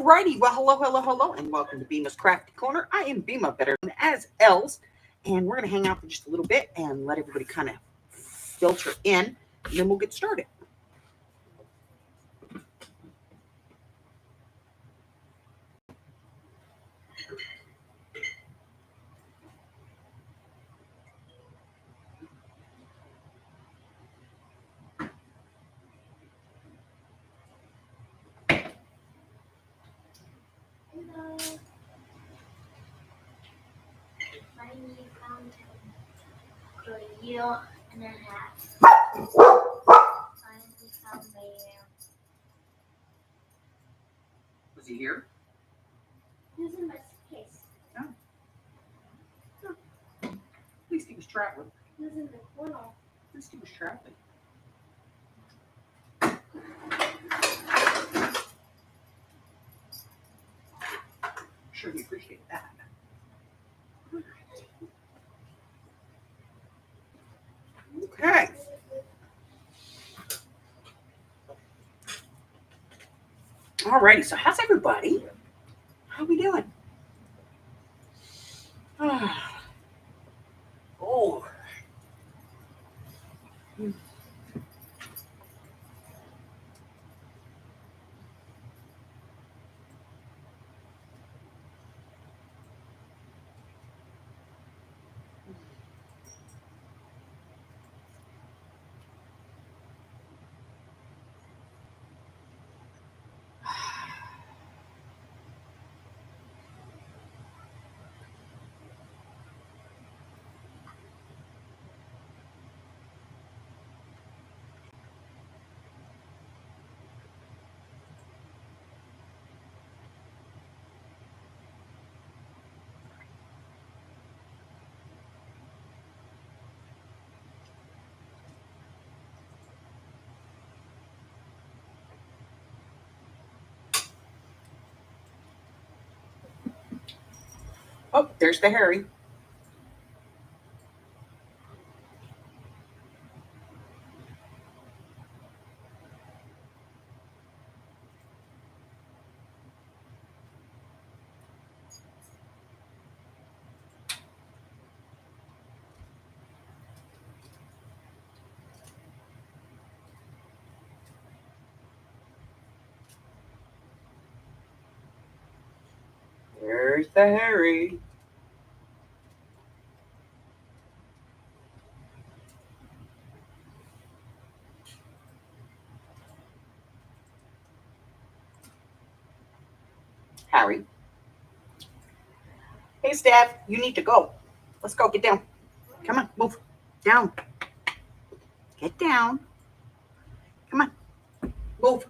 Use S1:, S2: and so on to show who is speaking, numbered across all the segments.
S1: Alrighty, well, hello, and welcome to Bima's Crafty Corner. I am Bima, better known as Els, and we're going to hang out for just a little bit and let everybody kind of filter in, and then we'll get started.
S2: Finally found him after a year and a half. Finally found Bear.
S1: Was he here?
S2: He was in my suitcase.
S1: At least he was traveling.
S2: He was in the corner.
S1: At least he was traveling. Sure, he appreciated that. Okay. Alrighty, so how's everybody? How we doing? Oh. Oh, there's the Harry. There's the Harry. Harry. Hey, Steph, you need to go. Let's go. Get down. Come on, move. Down. Get down. Come on. Move.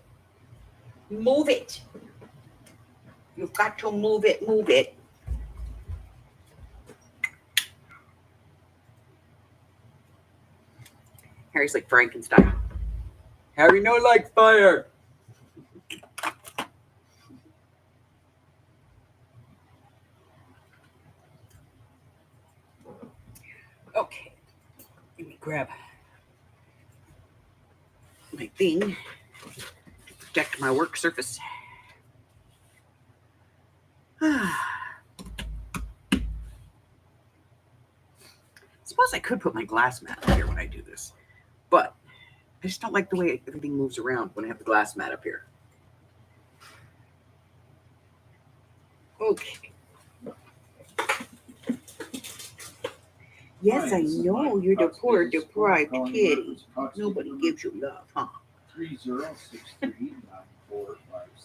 S1: Move it. You've got to move it. Move it. Harry's like Frankenstein. Harry no like fire. Okay. Let me grab my thing. Protect my work surface. Suppose I could put my glass mat up here when I do this, but I just don't like the way everything moves around when I have the glass mat up here. Okay. Yes, I know you're the poor, deprived kid. Nobody gives you love, huh?
S3: 30639457.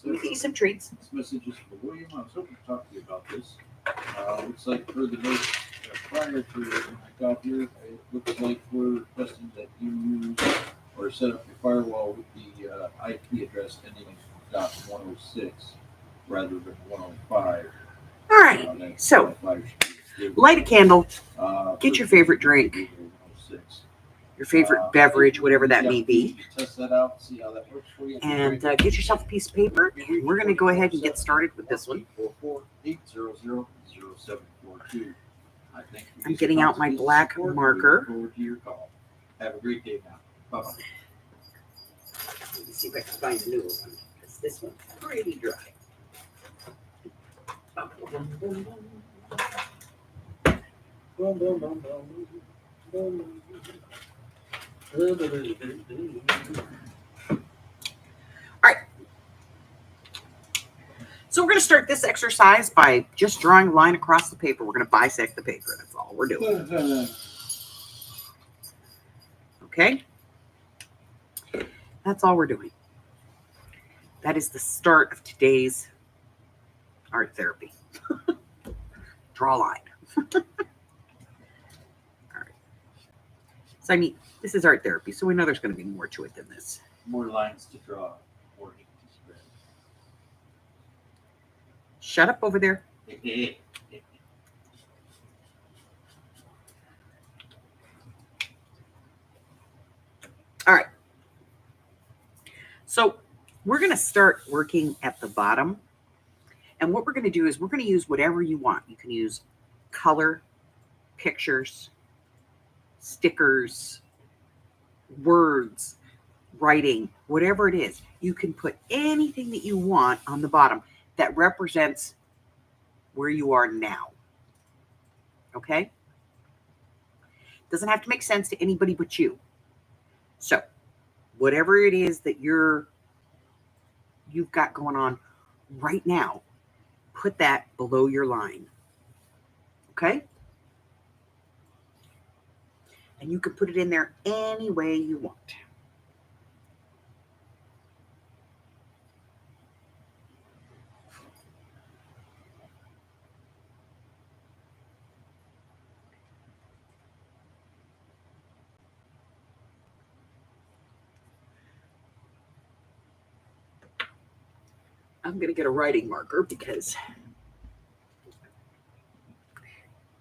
S1: Let me get you some treats.
S3: This message is for William. I was hoping to talk to you about this. Looks like for the note prior to when I got here, it looks like we're requesting that you use or set up your firewall with the IP address ending in .106 rather than 105.
S1: All right, so light a candle, get your favorite drink, your favorite beverage, whatever that may be,
S3: Test that out, see how that works for you.
S1: and get yourself a piece of paper. And we're going to go ahead and get started with this one.
S3: 844-800-0742.
S1: I'm getting out my black marker.
S3: Forward to your call. Have a great day now. Bye-bye.
S1: Let me see if I can find a new one, because this one's pretty dry. So we're going to start this exercise by just drawing a line across the paper. We're going to bisect the paper. That's all we're doing. Okay? That's all we're doing. That is the start of today's art therapy. Draw a line. All right. So, I mean, this is art therapy, so we know there's going to be more to it than this.
S3: More lines to draw, more ink to spread.
S1: Shut up over there. All right. So we're going to start working at the bottom. And what we're going to do is we're going to use whatever you want. You can use color, pictures, stickers, words, writing, whatever it is. You can put anything that you want on the bottom that represents where you are now. Okay? Doesn't have to make sense to anybody but you. So, whatever it is that you've got going on right now, put that below your line. Okay? And you can put it in there any way you want. I'm going to get a writing marker because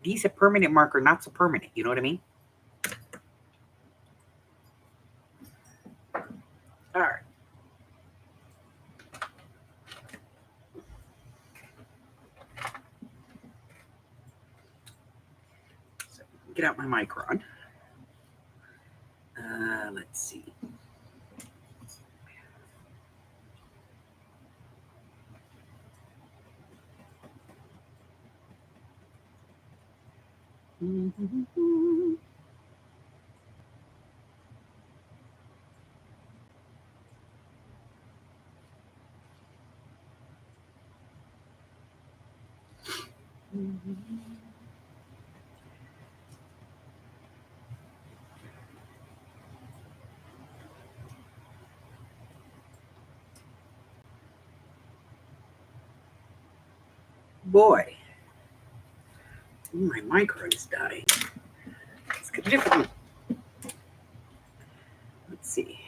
S1: these are permanent marker, not so permanent. You know what I mean? All right. So get out my micron. Let's see. Boy, my micro is dying. Let's get a different one. Let's see.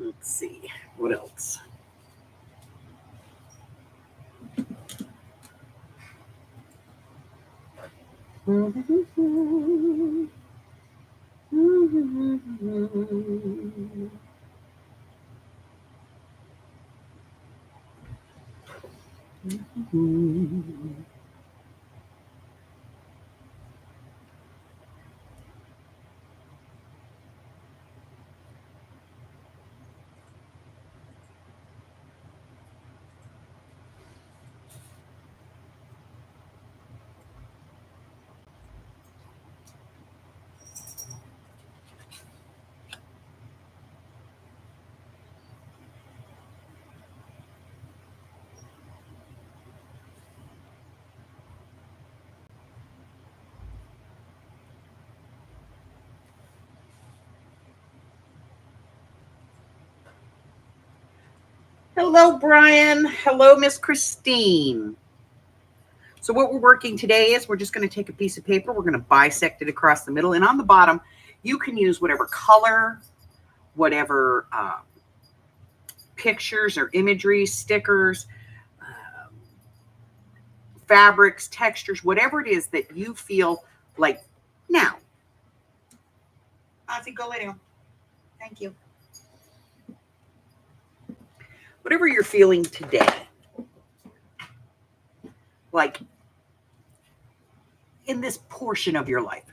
S1: Let's see. What else? Hello, Brian. Hello, Miss Christine. So what we're working today is we're just going to take a piece of paper. We're going to bisect it across the middle. And on the bottom, you can use whatever color, whatever pictures or imagery, stickers, fabrics, textures, whatever it is that you feel like. Now, Ozzy, go lay down. Thank you. Whatever you're feeling today, like in this portion of your life.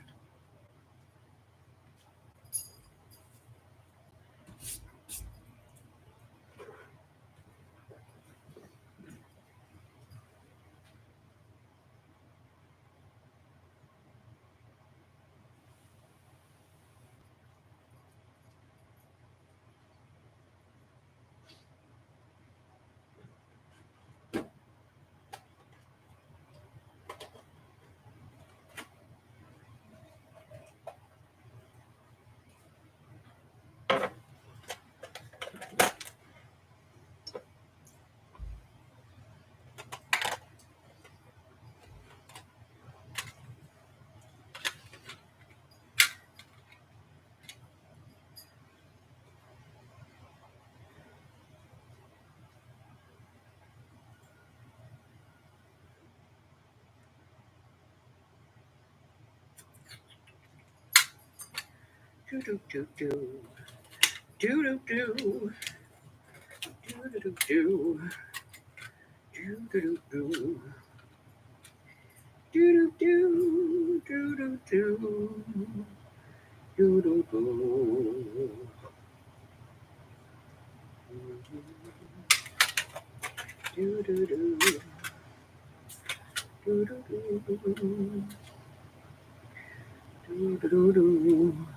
S1: Do do do do. Do do do. Do do do do. Do do do. Do do do. Do do do. Do do do. Do do do. Do do do. Do do do.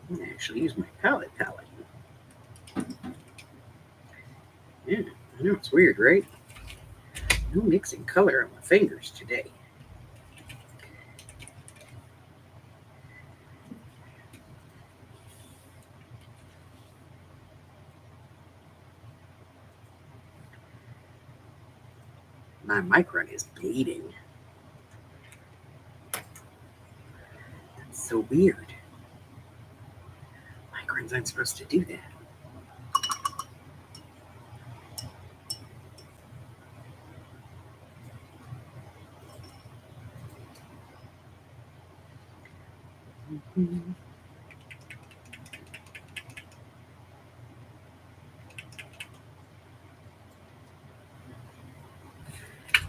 S1: I'm gonna actually use my palette. Yeah, I know it's weird, right? No mixing color on my fingers today. My micron is bleeding. That's so weird. Microns aren't supposed to do that. Mm-hmm.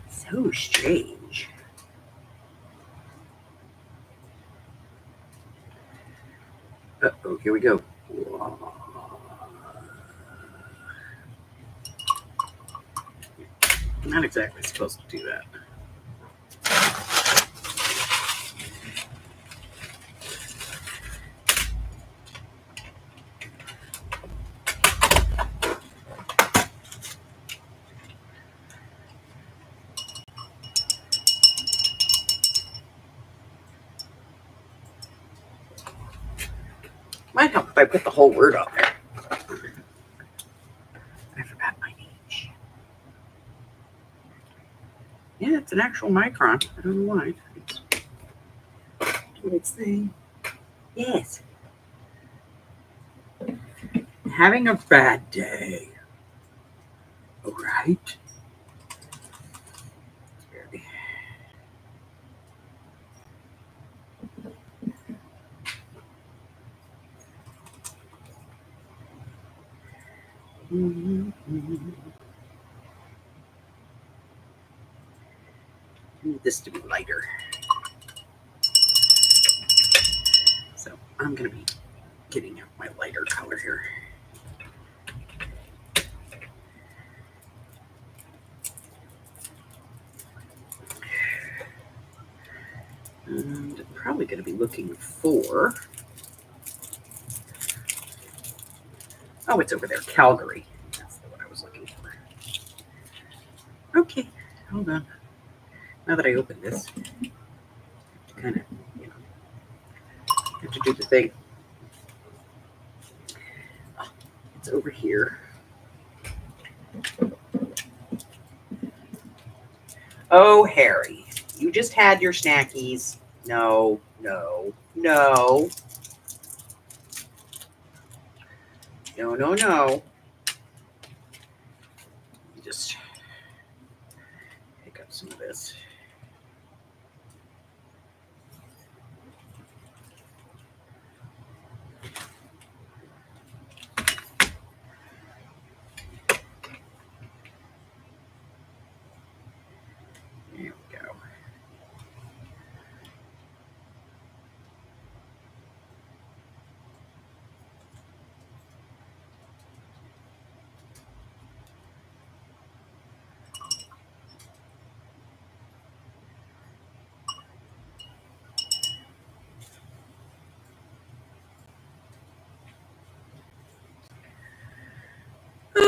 S1: So strange. Uh-oh, here we go. I'm not exactly supposed to do that. Might help if I put the whole word on there. I forgot my age. Yeah, it's an actual micron. I don't know why. It's what it's saying. Yes. Having a bad day. All right. Mm-hmm. I need this to be lighter. So I'm going to be getting out my lighter color here. And I'm probably going to be looking for, oh, it's over there, Calgary. That's what I was looking for. Okay, hold on. Now that I open this, kind of, have to do the thing. Oh, It's over here. Oh, Harry, you just had your snackies. No, no, no. No, no, no. Just pick up some of this. There we go.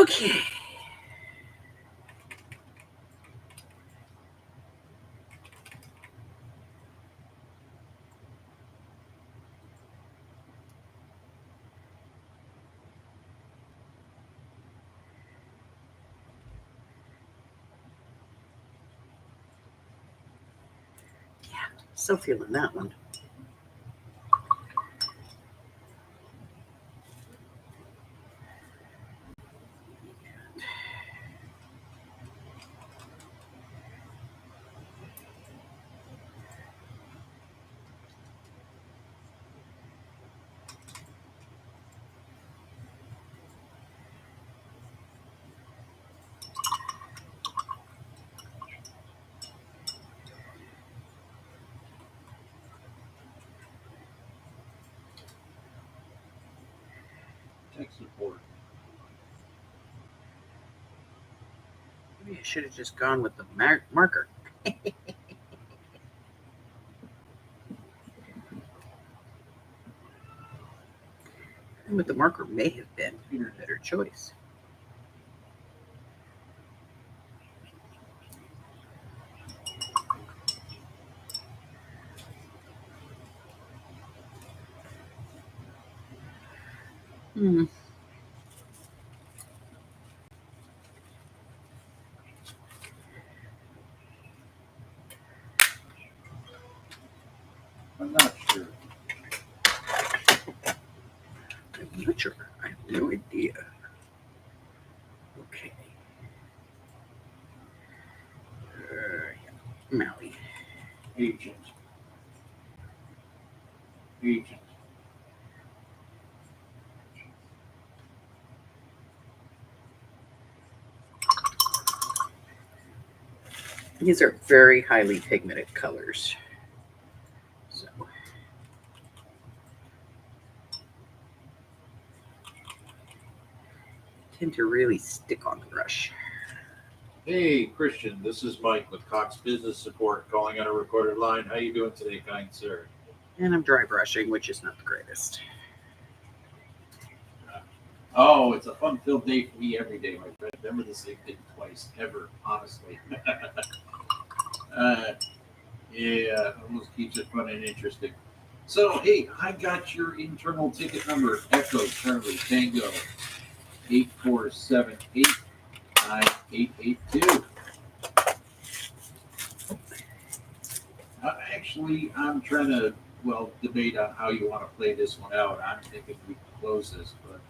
S1: Okay. Still feeling that one.
S3: Tech support.
S1: Maybe I should have just gone with the marker. With the marker may have been a better choice. Hmm.
S3: I'm not sure.
S1: I'm not sure. I have no idea. Okay. Yeah. Maui.
S3: Agent. Agent.
S1: These are very highly pigmented colors. So tend to really stick on the brush.
S3: Hey, Christian, this is Mike with Cox Business Support calling on a recorded line. How you doing today, kind sir?
S1: And I'm dry brushing, which is not the greatest.
S3: Oh, it's a fun-filled day for me every day, my friend. Never the same thing twice, ever, honestly. Yeah, almost keeps it fun and interesting. So, hey, I got your internal ticket number, Echo Charlie Tango 84789882. Actually, I'm trying to, debate on how you want to play this one out. I'm thinking we can close this, but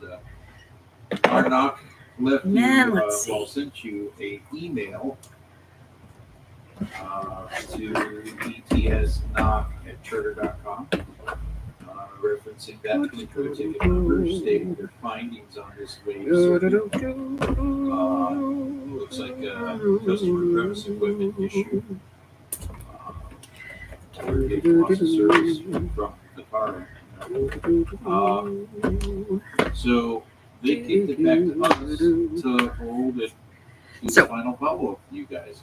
S3: Arnock left
S1: Man,
S3: you,
S1: let's see.
S3: sent you a email to etsknock@charter.com, referencing that particular ticket number, stating their findings on this wave survey. Looks like a customer premise equipment issue. Where they lost the service from the car. So they kicked it back to us to hold it to the final follow-up with you guys.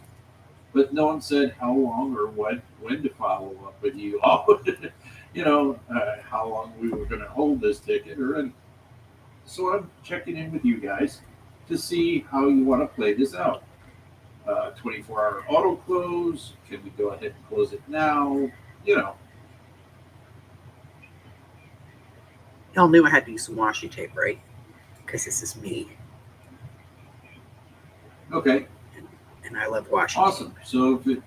S3: But no one said how long or when to follow up with you all. How long we were going to hold this ticket or anything. So I'm checking in with you guys to see how you want to play this out. 24-hour auto close. Can we go ahead and close it now?
S1: Y'all knew I had to use some washi tape, right? because this is me,
S3: Okay,
S1: and I love Washington.
S3: awesome. So if it's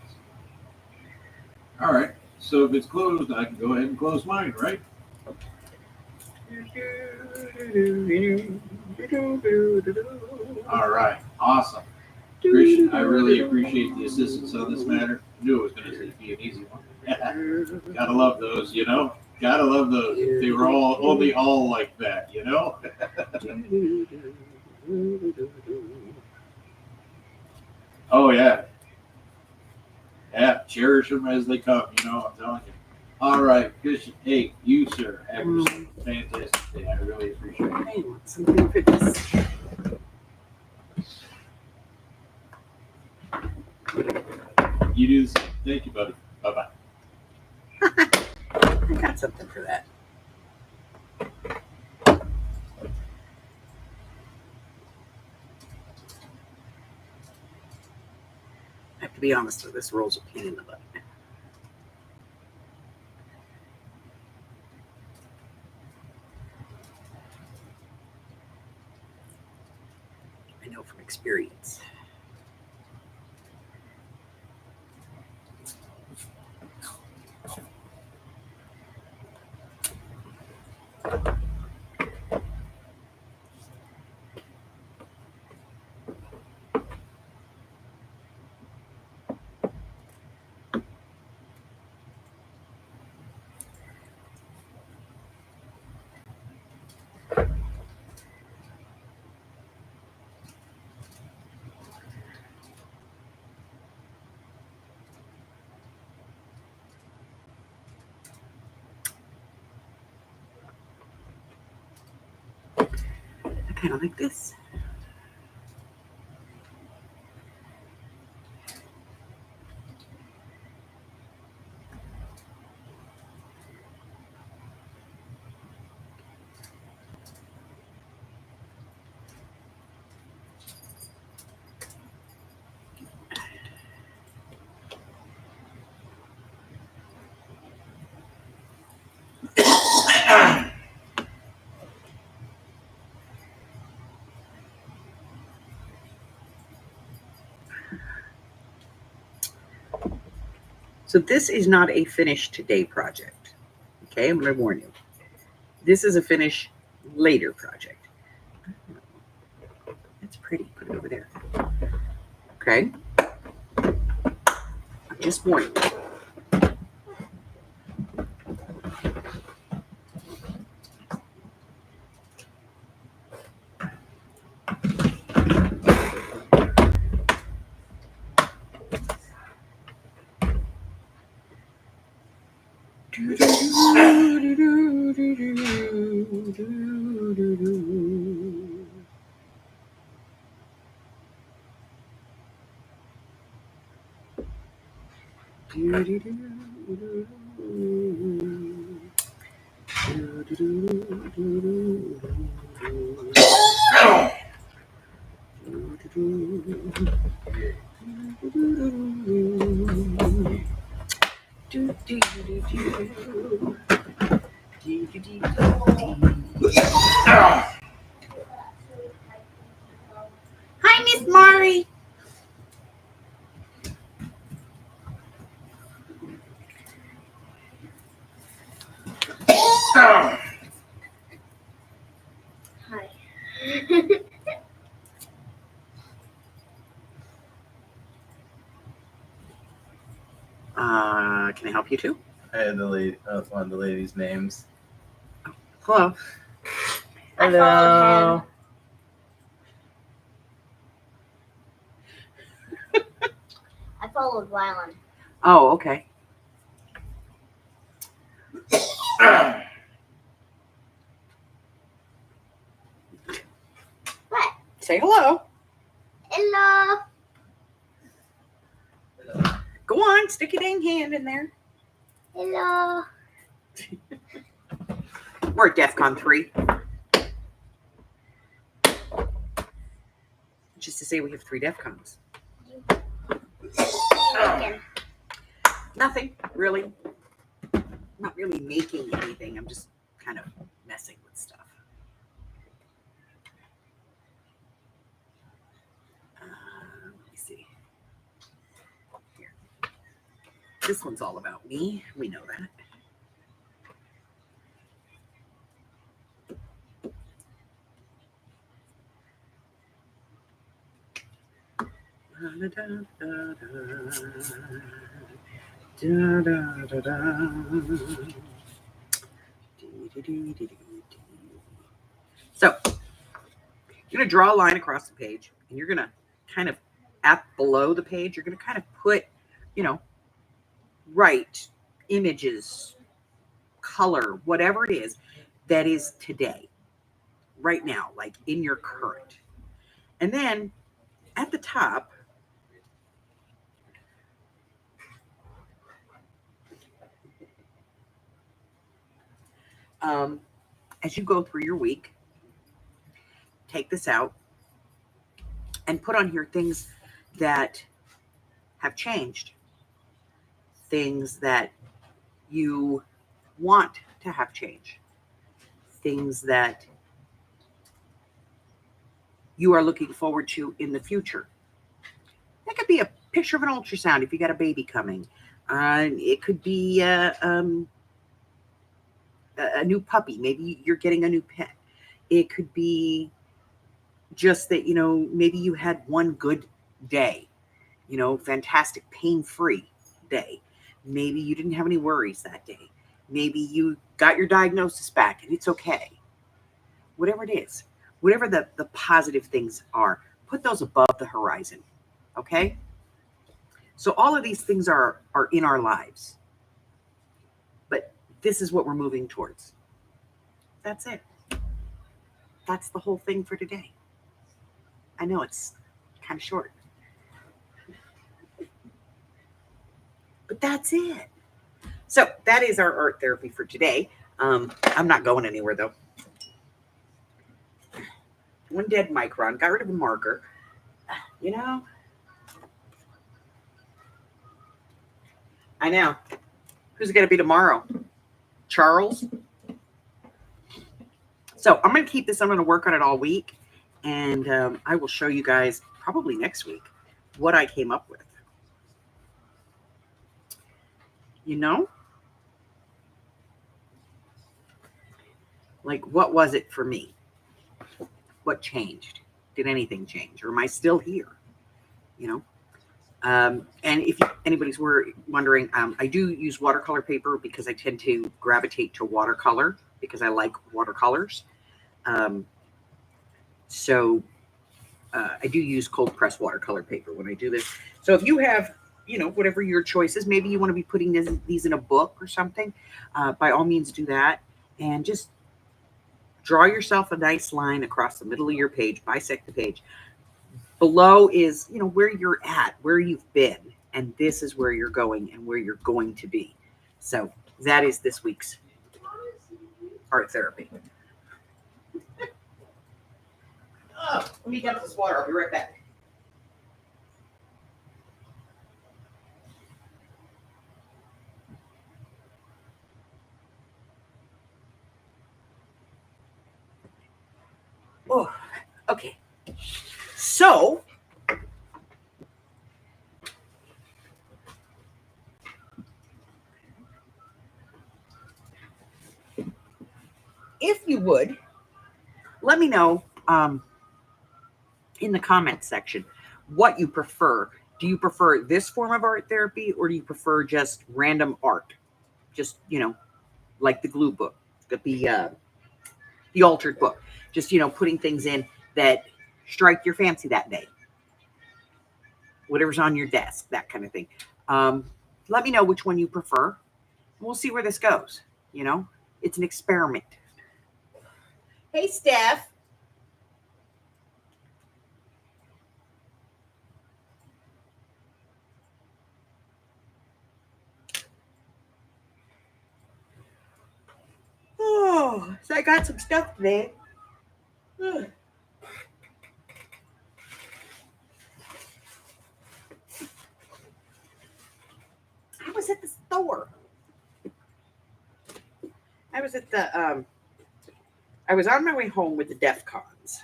S3: all right, so if it's closed, I can go ahead and close mine, right? All right, awesome. Christian, I really appreciate the assistance on this matter. I knew it was going to be an easy one. Gotta love those, you know. Gotta love those. If they were all like that, you know. Oh yeah, yeah. Cherish them as they come. You know, I'm telling you. All right, Christian. Hey, you sir, have yourself a fantastic day. I really appreciate it.
S1: I want something for this.
S3: You do the same. Thank you, buddy. Bye bye.
S1: I got something for that. I have to be honest with this roll's a pain in the butt. I know from experience. I kind of like this. So this is not a finish today project. Okay, I'm going to warn you. This is a finish later project. That's pretty. Put it over there. Okay. I'm just warning you. Hi, Miss Mari.
S2: Hi.
S1: Can I help you too?
S4: I had one of the ladies' names.
S1: Hello.
S2: I followed him. I followed Wyland.
S1: Oh, okay.
S2: What?
S1: Say hello.
S2: Hello.
S1: Go on, stick your dang hand in there.
S2: Hello.
S1: We're at DEFCON 3. Just to say we have 3 DEFCONs.
S2: Making.
S1: Nothing, really. Not really making anything. I'm just kind of messing with stuff. This one's all about me. We know that. So you're going to draw a line across the page, and you're going to kind of at below the page, you're going to kind of put, write images, color, whatever it is that is today, right now, like in your current. And then at the top, as you go through your week, take this out and put on here things that have changed, things that you want to have change, things that you are looking forward to in the future. That could be a picture of an ultrasound if you got a baby coming. It could be a new puppy. Maybe you're getting a new pet. It could be just that, maybe you had one good day, fantastic, pain-free day. Maybe you didn't have any worries that day. Maybe you got your diagnosis back and it's okay. Whatever it is, whatever the positive things are, put those above the horizon, okay? So all of these things are in our lives. But this is what we're moving towards. That's it. That's the whole thing for today. I know it's kind of short. But that's it. So that is our art therapy for today. I'm not going anywhere, though. One dead micron. Got rid of a marker. I know. Who's it going to be tomorrow? Charles? So I'm going to keep this. I'm going to work on it all week. And I will show you guys probably next week what I came up with. Like, what was it for me? What changed? Did anything change? Or am I still here? And if anybody's wondering, I do use watercolor paper because I tend to gravitate to watercolor because I like watercolors. So I do use cold press watercolor paper when I do this. So if you have, whatever your choice is, maybe you want to be putting these in a book or something, by all means do that. And just draw yourself a nice line across the middle of your page, bisect the page. Below is, where you're at, where you've been, and this is where you're going and where you're going to be. So that is this week's art therapy. Let me dump this water. I'll be right back. Oh, okay. So, if you would, let me know in the comments section what you prefer. Do you prefer this form of art therapy, or do you prefer just random art? Just, like the glue book, the altered book. Just, putting things in that strike your fancy that day. Whatever's on your desk, that kind of thing. Let me know which one you prefer. We'll see where this goes. It's an experiment. Hey, Steph. Oh, so I got some stuff today. I was at the store. I was at the, I was on my way home with the DEF CONs.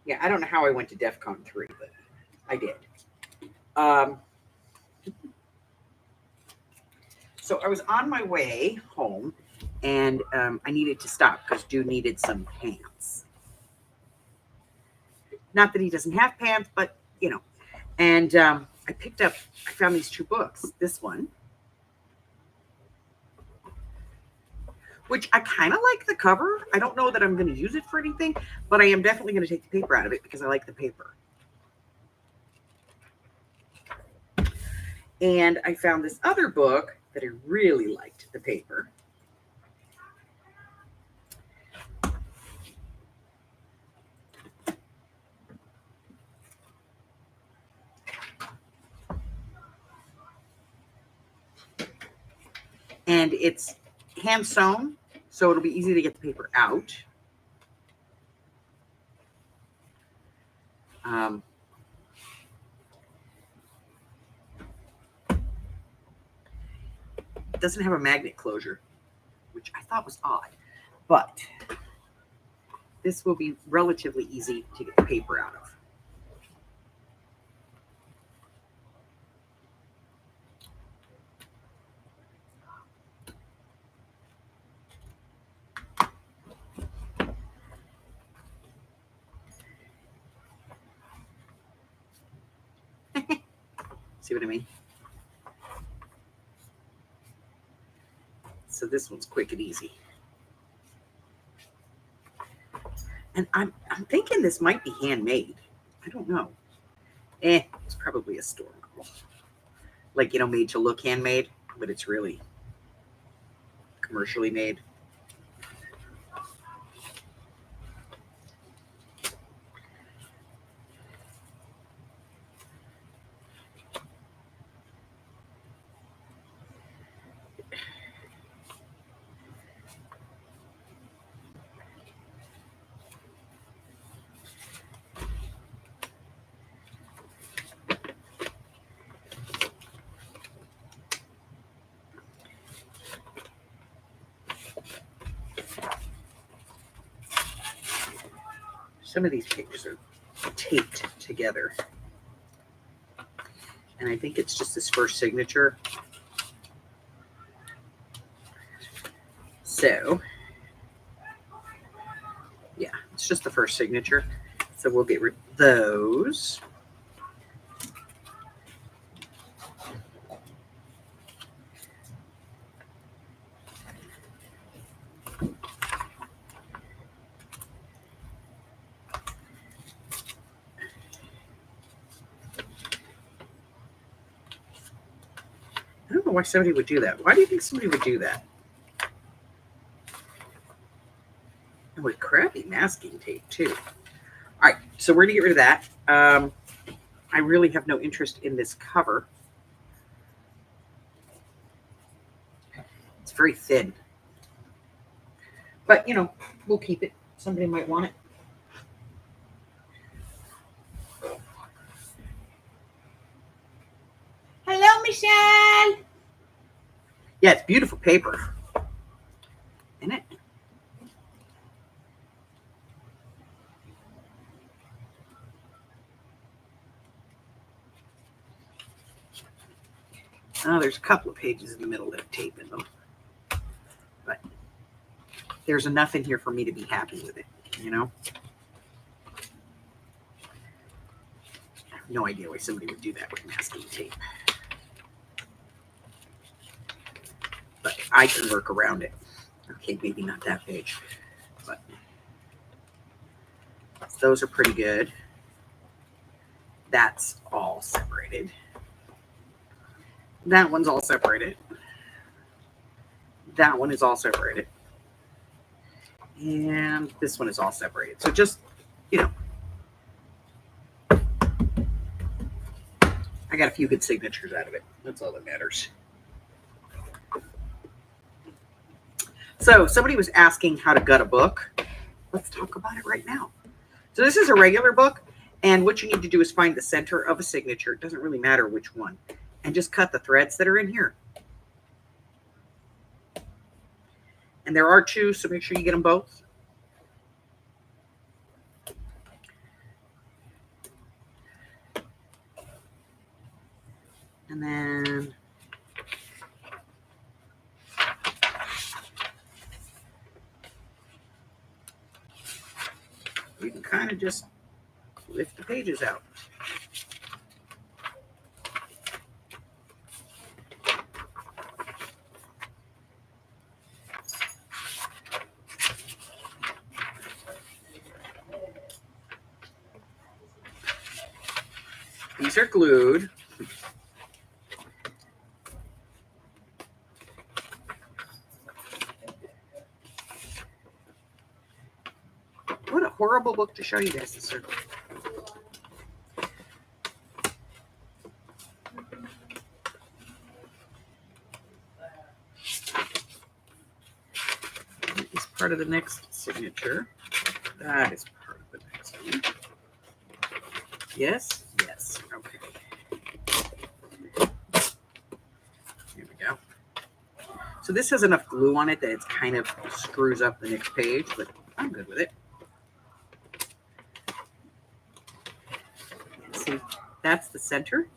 S1: Yeah, I don't know how I went to DEF CON 3, but I did. Um, so I was on my way home, and I needed to stop because Dude needed some pants. Not that he doesn't have pants, but you know. And I found these 2 books. This one, which I kind of like the cover. I don't know that I'm going to use it for anything, but I am definitely going to take the paper out of it because I like the paper. And I found this other book that I really liked the paper. And it's hand sewn, so it'll be easy to get the paper out. It doesn't have a magnet closure, which I thought was odd, but this will be relatively easy to get the paper out of. See what I mean? So this one's quick and easy. And I'm thinking this might be handmade. I don't know. It's probably a store model. Like, made to look handmade, but it's really commercially made. Some of these pages are taped together. And I think it's just this first signature. So, yeah, it's just the first signature. So we'll get rid of those. I don't know why somebody would do that. Why do you think somebody would do that? And with crappy masking tape, too. All right, so we're going to get rid of that. I really have no interest in this cover. It's very thin. But, we'll keep it. Somebody might want it. Hello, Michelle. Yeah, it's beautiful paper. Isn't it? Oh, there's a couple of pages in the middle that have tape in them. But there's enough in here for me to be happy with it, I have no idea why somebody would do that with masking tape. But I can work around it. Okay, maybe not that page. But those are pretty good. That's all separated. That one's all separated. That one is all separated. And this one is all separated. So just, I got a few good signatures out of it. That's all that matters. So somebody was asking how to gut a book. Let's talk about it right now. So this is a regular book. And what you need to do is find the center of a signature. It doesn't really matter which one. And just cut the threads that are in here. And there are 2, so make sure you get them both. You can kind of just lift the pages out. These are glued. What a horrible book to show you guys the circle. That is part of the next signature. That is part of the next one. Yes? Yes. Okay. Here we go. So this has enough glue on it that it kind of screws up the next page, but I'm good with it. See, that's the center.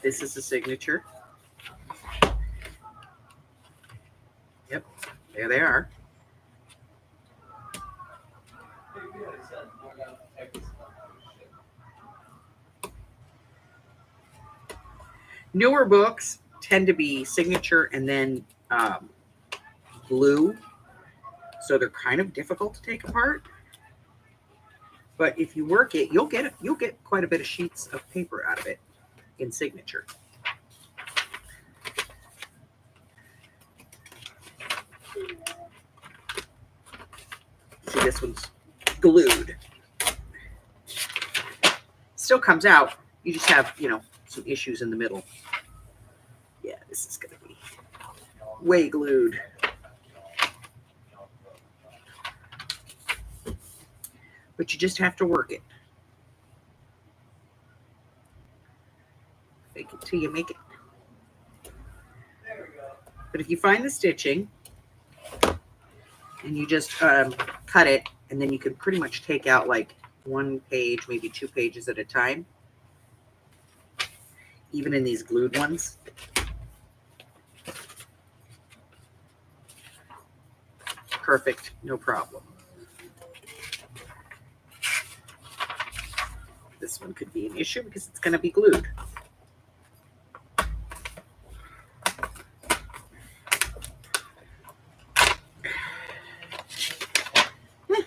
S1: This is the signature. Yep, there they are. Newer books tend to be signature and then glue, so they're kind of difficult to take apart. But if you work it, you'll get quite a bit of sheets of paper out of it in signature. See, this one's glued. Still comes out. You just have, some issues in the middle. Yeah, this is going to be way glued. But you just have to work it. Fake it till you make it. But if you find the stitching and you just cut it, and then you can pretty much take out like one page, maybe 2 pages at a time, even in these glued ones. Perfect, no problem. This one could be an issue because it's going to be glued.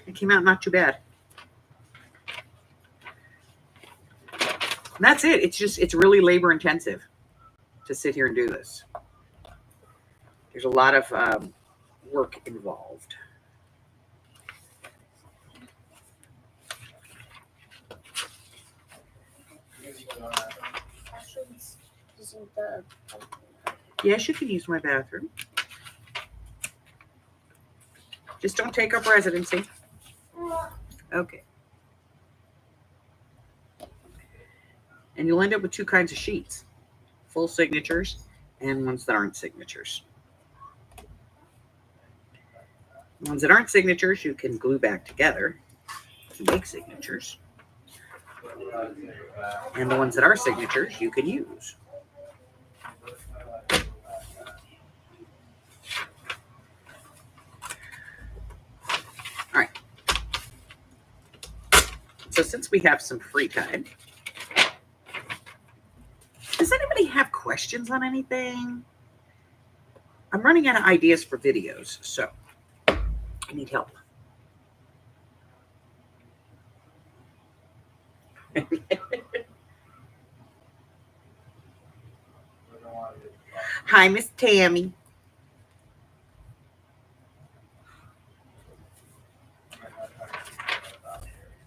S1: It came out not too bad. And that's it. It's really labor intensive to sit here and do this. There's a lot of work involved. Yes, you can use my bathroom. Just don't take up residency. Okay. And you'll end up with 2 kinds of sheets. Full signatures and ones that aren't signatures. The ones that aren't signatures, you can glue back together to make signatures. And the ones that are signatures, you can use. All right. So since we have some free time, does anybody have questions on anything? I'm running out of ideas for videos, so I need help. Hi, Miss Tammy.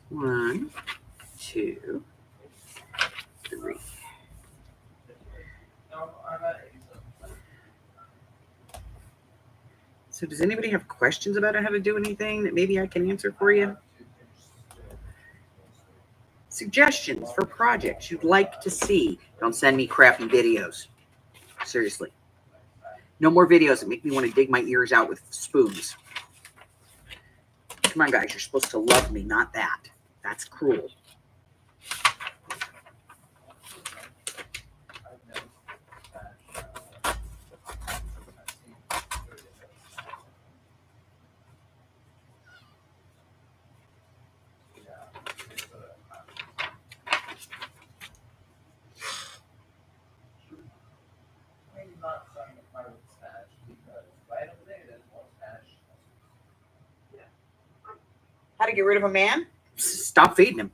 S1: One, two, three. So does anybody have questions about how to do anything that maybe I can answer for you? Suggestions for projects you'd like to see. Don't send me crappy videos. Seriously. No more videos that make me want to dig my ears out with spoons. Come on, guys. You're supposed to love me, not that. That's cruel. to get rid of a man? Stop feeding him.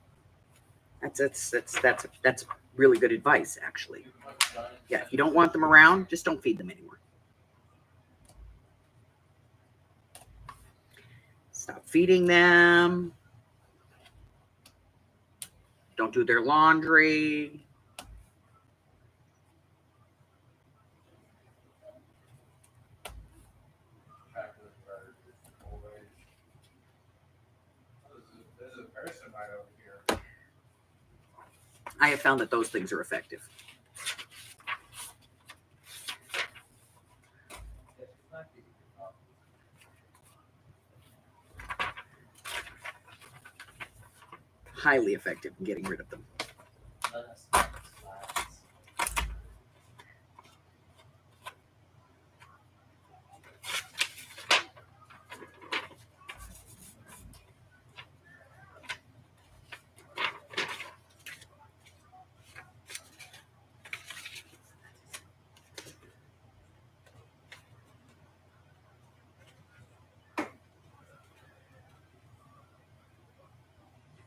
S1: That's really good advice, actually. Yeah, if you don't want them around, just don't feed them anymore. Stop feeding them. Don't do their laundry.
S5: There's a person right over here.
S1: I have found that those things are effective. Highly effective in getting rid of them.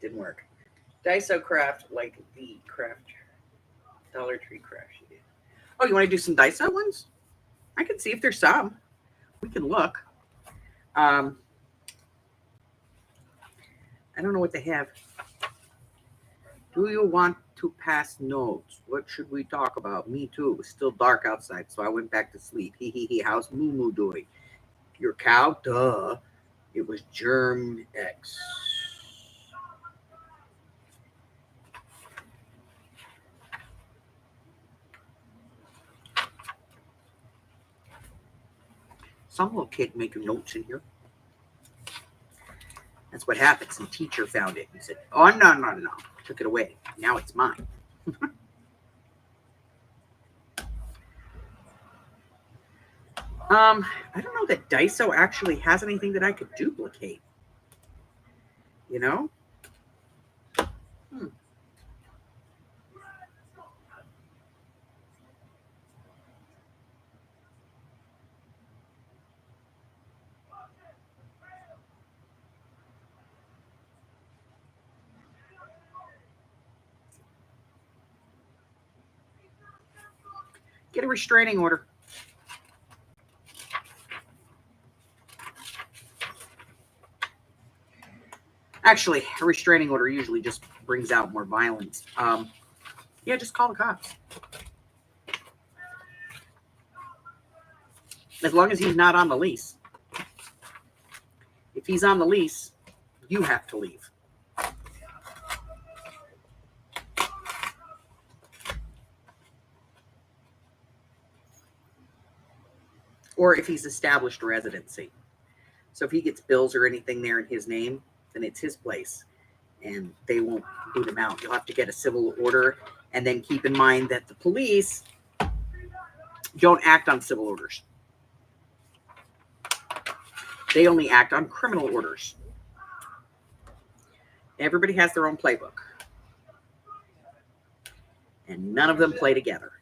S1: Didn't work. Daiso Craft, like the craft, Dollar Tree craft. Oh, you want to do some Daiso ones? I can see if there's some. We can look. I don't know what they have. Do you want to pass notes? What should we talk about? Me too. It was still dark outside, so I went back to sleep. Hee. How's Moo Moo doing? Your cow? Duh. It was Germ X. Some little kid making notes in here. That's what happened. Some teacher found it and said, oh, no. Took it away. Now it's mine. I don't know that Daiso actually has anything that I could duplicate. You know? Get a restraining order. Actually, a restraining order usually just brings out more violence. Yeah, just call the cops. As long as he's not on the lease. If he's on the lease, you have to leave. Or if he's established residency. So if he gets bills or anything there in his name, then it's his place. And they won't boot him out. You'll have to get a civil order. And then keep in mind that the police don't act on civil orders. They only act on criminal orders. Everybody has their own playbook. And none of them play together.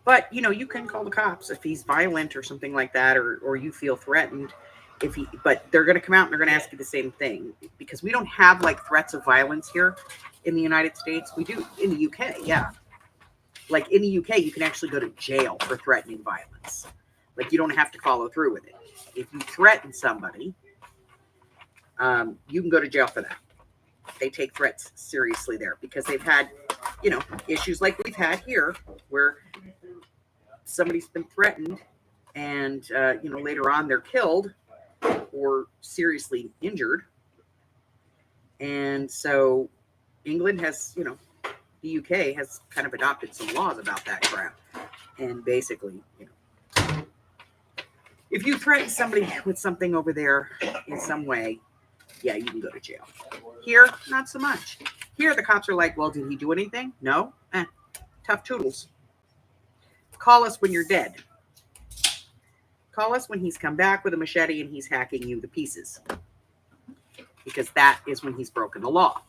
S1: But, you know, you can call the cops if he's violent or something like that, or you feel threatened. But they're going to come out and they're going to ask you the same thing. Because we don't have, like, threats of violence here in the United States. We do in the UK, yeah. Like, in the UK, you can actually go to jail for threatening violence. Like, you don't have to follow through with it. If you threaten somebody, you can go to jail for that. They take threats seriously there because they've had, you know, issues like we've had here where somebody's been threatened and, you know, later on they're killed or seriously injured. And so England has, you know, the UK has kind of adopted some laws about that crap. And basically, you know, if you threaten somebody with something over there in some way, yeah, you can go to jail. Here, not so much. Here, the cops are like, well, did he do anything? No? Tough toodles. Call us when you're dead. Call us when he's come back with a machete and he's hacking you to pieces. Because that is when he's broken the law.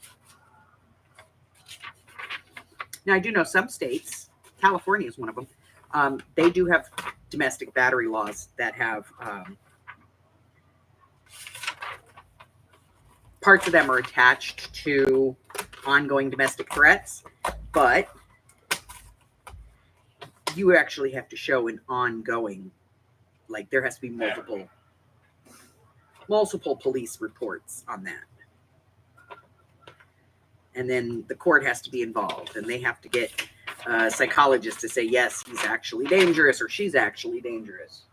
S1: Now, I do know some states, California is one of them, they do have domestic battery laws that have parts of them are attached to ongoing domestic threats, but you actually have to show an ongoing, like there has to be multiple police reports on that. And then the court has to be involved, and they have to get a psychologist to say, yes, he's actually dangerous or she's actually dangerous.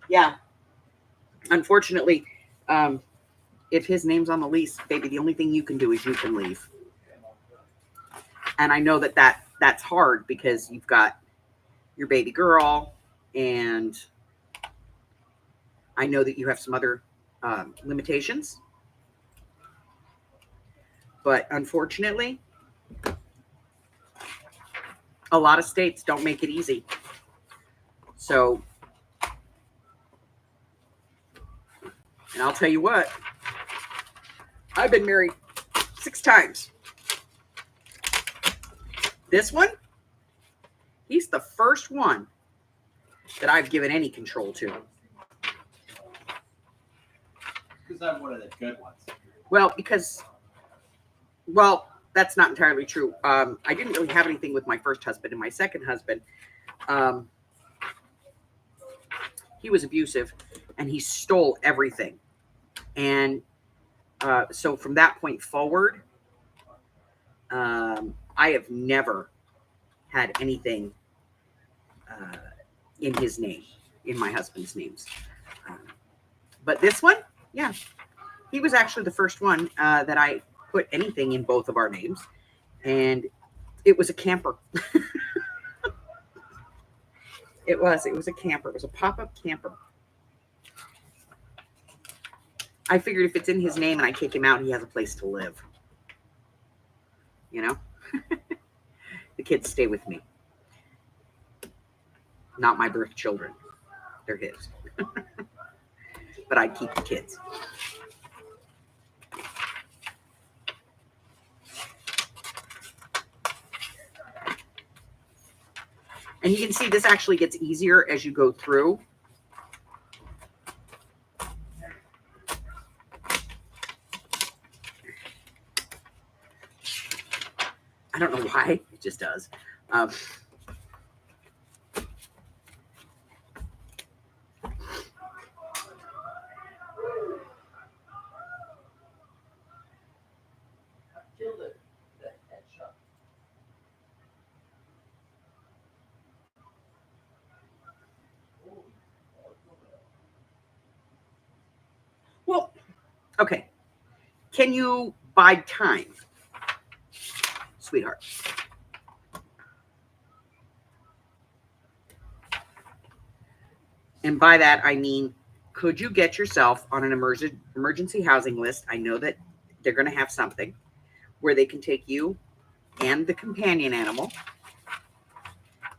S1: Yeah. Unfortunately, if his name's on the lease, baby, the only thing you can do is you can leave. And I know that's hard because you've got your baby girl, and I know that you have some other limitations. But unfortunately, a lot of states don't make it easy. So, and I'll tell you what, I've been married 6 times. This one, he's the first one that I've given any control to.
S3: Because I'm one of the good ones.
S1: Well, that's not entirely true. I didn't really have anything with my first husband, and my second husband, he was abusive, and he stole everything. And so from that point forward, I have never had anything in his name, in my husband's names. But this one, yeah, he was actually the first one that I put anything in both of our names, and it was a camper. It was a camper. It was a pop-up camper. I figured if it's in his name and I kick him out, he has a place to live. You know? The kids stay with me. Not my birth children. They're his. But I'd keep the kids. And you can see this actually gets easier as you go through. I don't know why, it just does. Well, okay. Can you bide time, sweetheart? And by that, I mean, could you get yourself on an emergency housing list? I know that they're going to have something where they can take you and the companion animal,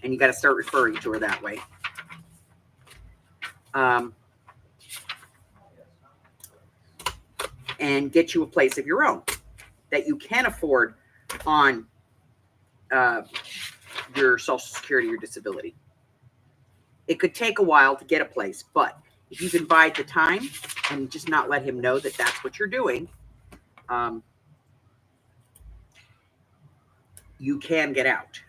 S1: and you got to start referring to her that way. And get you a place of your own that you can afford on your Social Security or disability. It could take a while to get a place, but if you can bide the time and just not let him know that that's what you're doing, you can get out.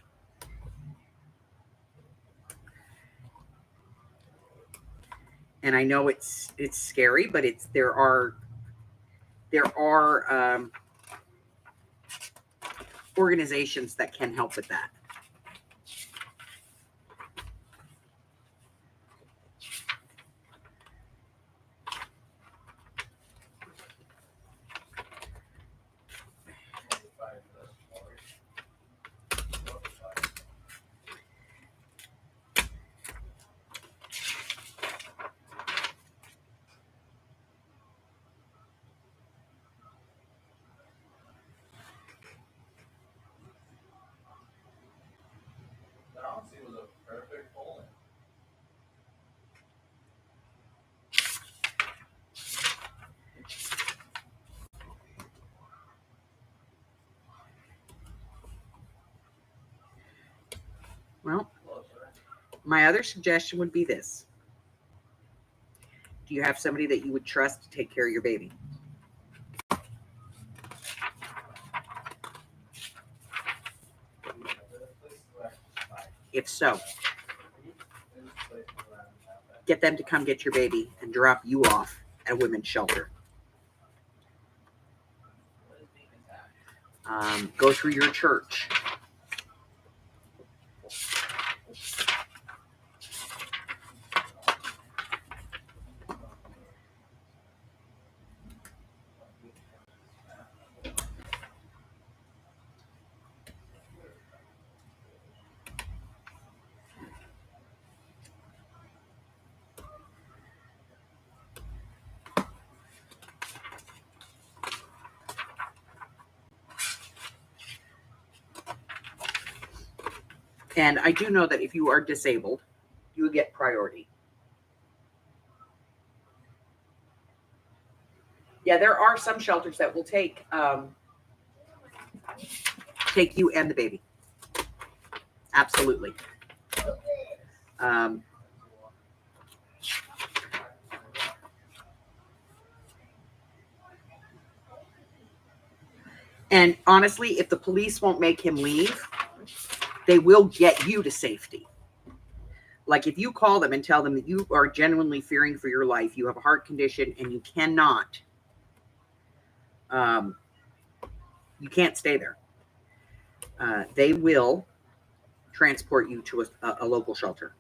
S1: And I know it's scary, but there are organizations that can help with that. My other suggestion would be this. Do you have somebody that you would trust to take care of your baby? If so, get them to come get your baby and drop you off at a women's shelter. Go through your church. And I do know that if you are disabled, you get priority. Yeah, there are some shelters that will take you and the baby. Absolutely. And honestly, if the police won't make him leave, they will get you to safety. Like if you call them and tell them that you are genuinely fearing for your life, you have a heart condition, and you cannot, you can't stay there. They will transport you to a local shelter.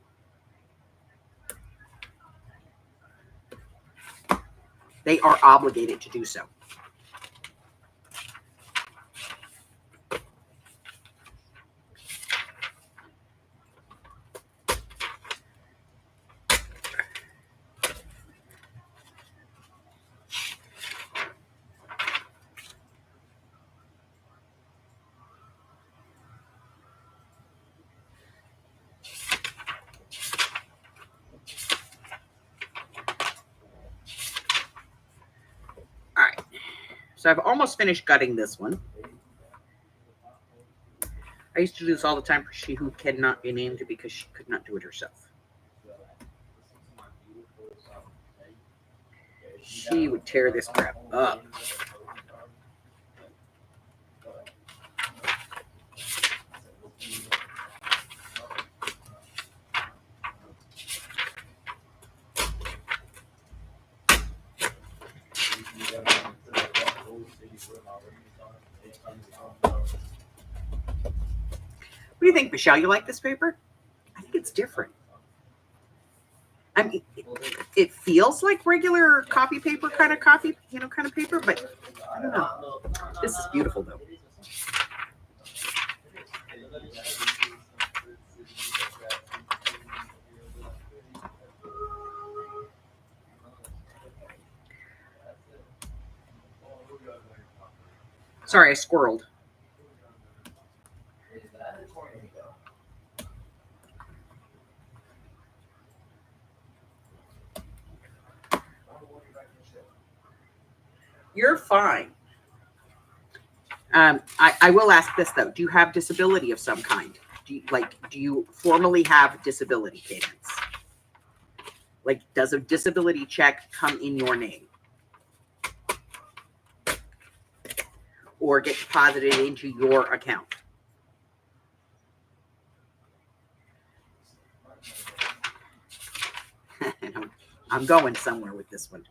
S1: They are obligated to do so. All right, so I've almost finished gutting this one. I used to do this all the time for she who cannot be named because she could not do it herself. She would tear this crap up. What do you think, Michelle? You like this paper? I think it's different. I mean, it feels like regular copy paper, kind of paper, but I don't know. This is beautiful, though. Sorry, I squirreled. You're fine. I will ask this though. Do you have disability of some kind? Do you formally have disability payments? Like, does a disability check come in your name? Or get deposited into your account? I'm going somewhere with this one.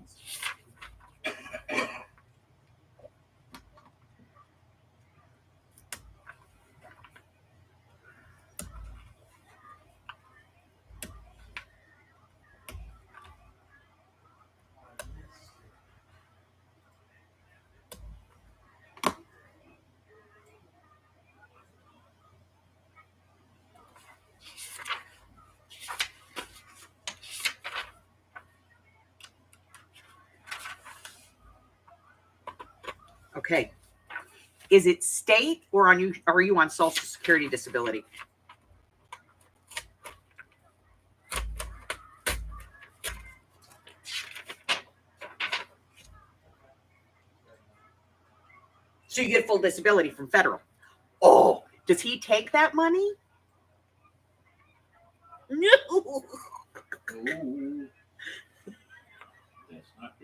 S1: Okay. Is it state or are you on Social Security disability? So you get full disability from federal. Oh, does he take that money? No.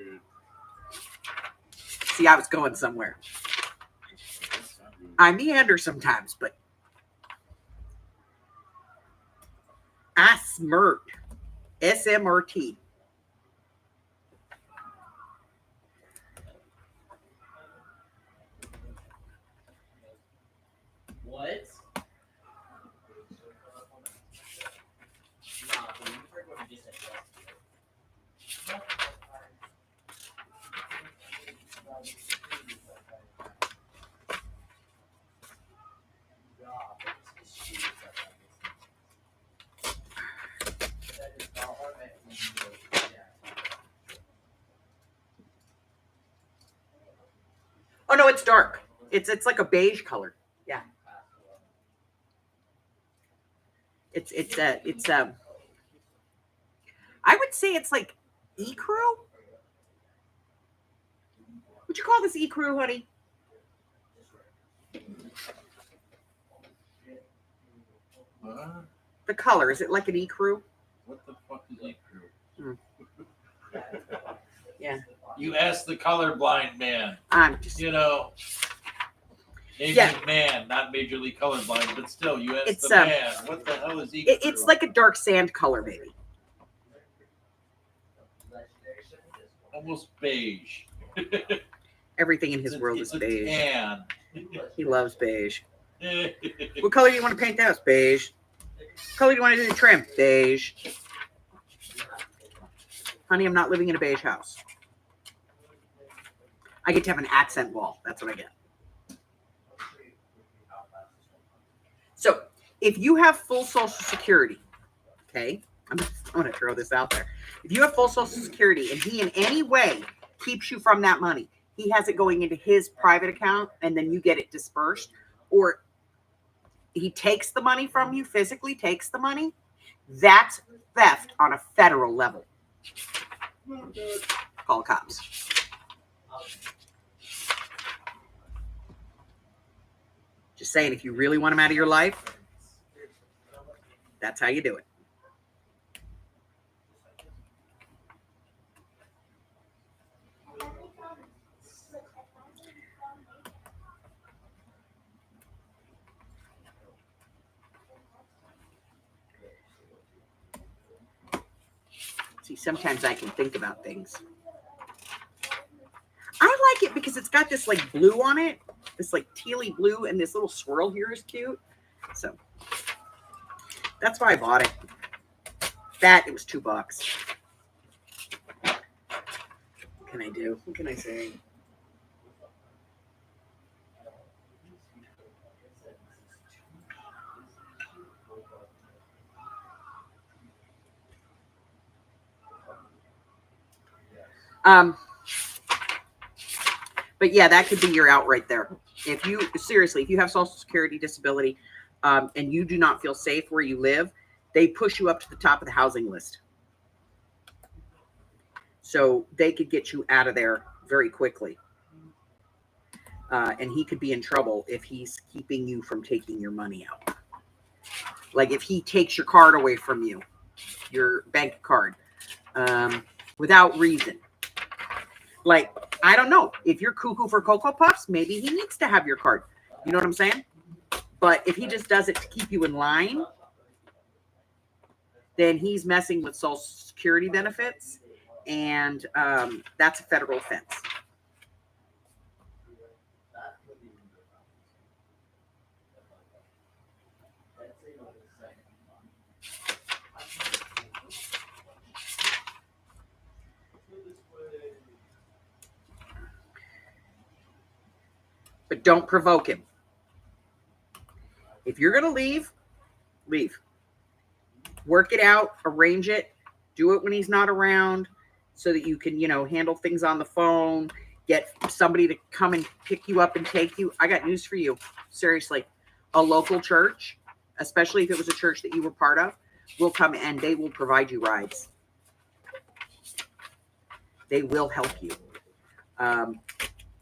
S3: Good.
S1: See, I was going somewhere. I meander sometimes, but I smirt. SMRT.
S4: What?
S1: Oh no, it's dark. It's like a beige color. Yeah. It's I would say it's like ecru. Would you call this ecru, honey?
S3: Huh?
S1: The color, is it like an ecru?
S3: What the fuck is ecru?
S1: Yeah.
S3: You asked the colorblind man.
S1: I'm just
S3: You know. Named
S1: Yeah.
S3: him man, not majorly colorblind, but still, you asked
S1: It's,
S3: the man. What the hell is ecru?
S1: it's like a dark sand color, maybe.
S3: Almost beige.
S1: Everything in his
S3: It's a-
S1: world
S3: it's
S1: is
S3: a
S1: beige.
S3: tan.
S1: He loves beige. What color do you want to paint the house? Beige. What color do you want to do the trim? Beige. Honey, I'm not living in a beige house. I get to have an accent wall. That's what I get. So if you have full Social Security, okay, I'm going to throw this out there. If you have full Social Security and he in any way keeps you from that money, he has it going into his private account and then you get it dispersed, or he takes the money from you, physically takes the money, that's theft on a federal level. Call cops. Just saying, if you really want him out of your life, that's how you do it. See, sometimes I can think about things. I like it because it's got this like blue on it, this like tealy blue, and this little swirl here is cute. So that's why I bought it. That it was $2. What can I do? What can I say? But yeah, that could be your out right there. If you seriously, if you have Social Security disability, and you do not feel safe where you live, they push you up to the top of the housing list. So they could get you out of there very quickly. And he could be in trouble if he's keeping you from taking your money out. Like if he takes your card away from you, your bank card, without reason. Like, I don't know. If you're cuckoo for Cocoa Puffs, maybe he needs to have your card. You know what I'm saying? But if he just does it to keep you in line, then he's messing with Social Security benefits. And that's a federal offense. But don't provoke him. If you're going to leave, leave. Work it out, arrange it, do it when he's not around so that you can, handle things on the phone, get somebody to come and pick you up and take you. I got news for you. Seriously, a local church, especially if it was a church that you were part of, will come and they will provide you rides. They will help you.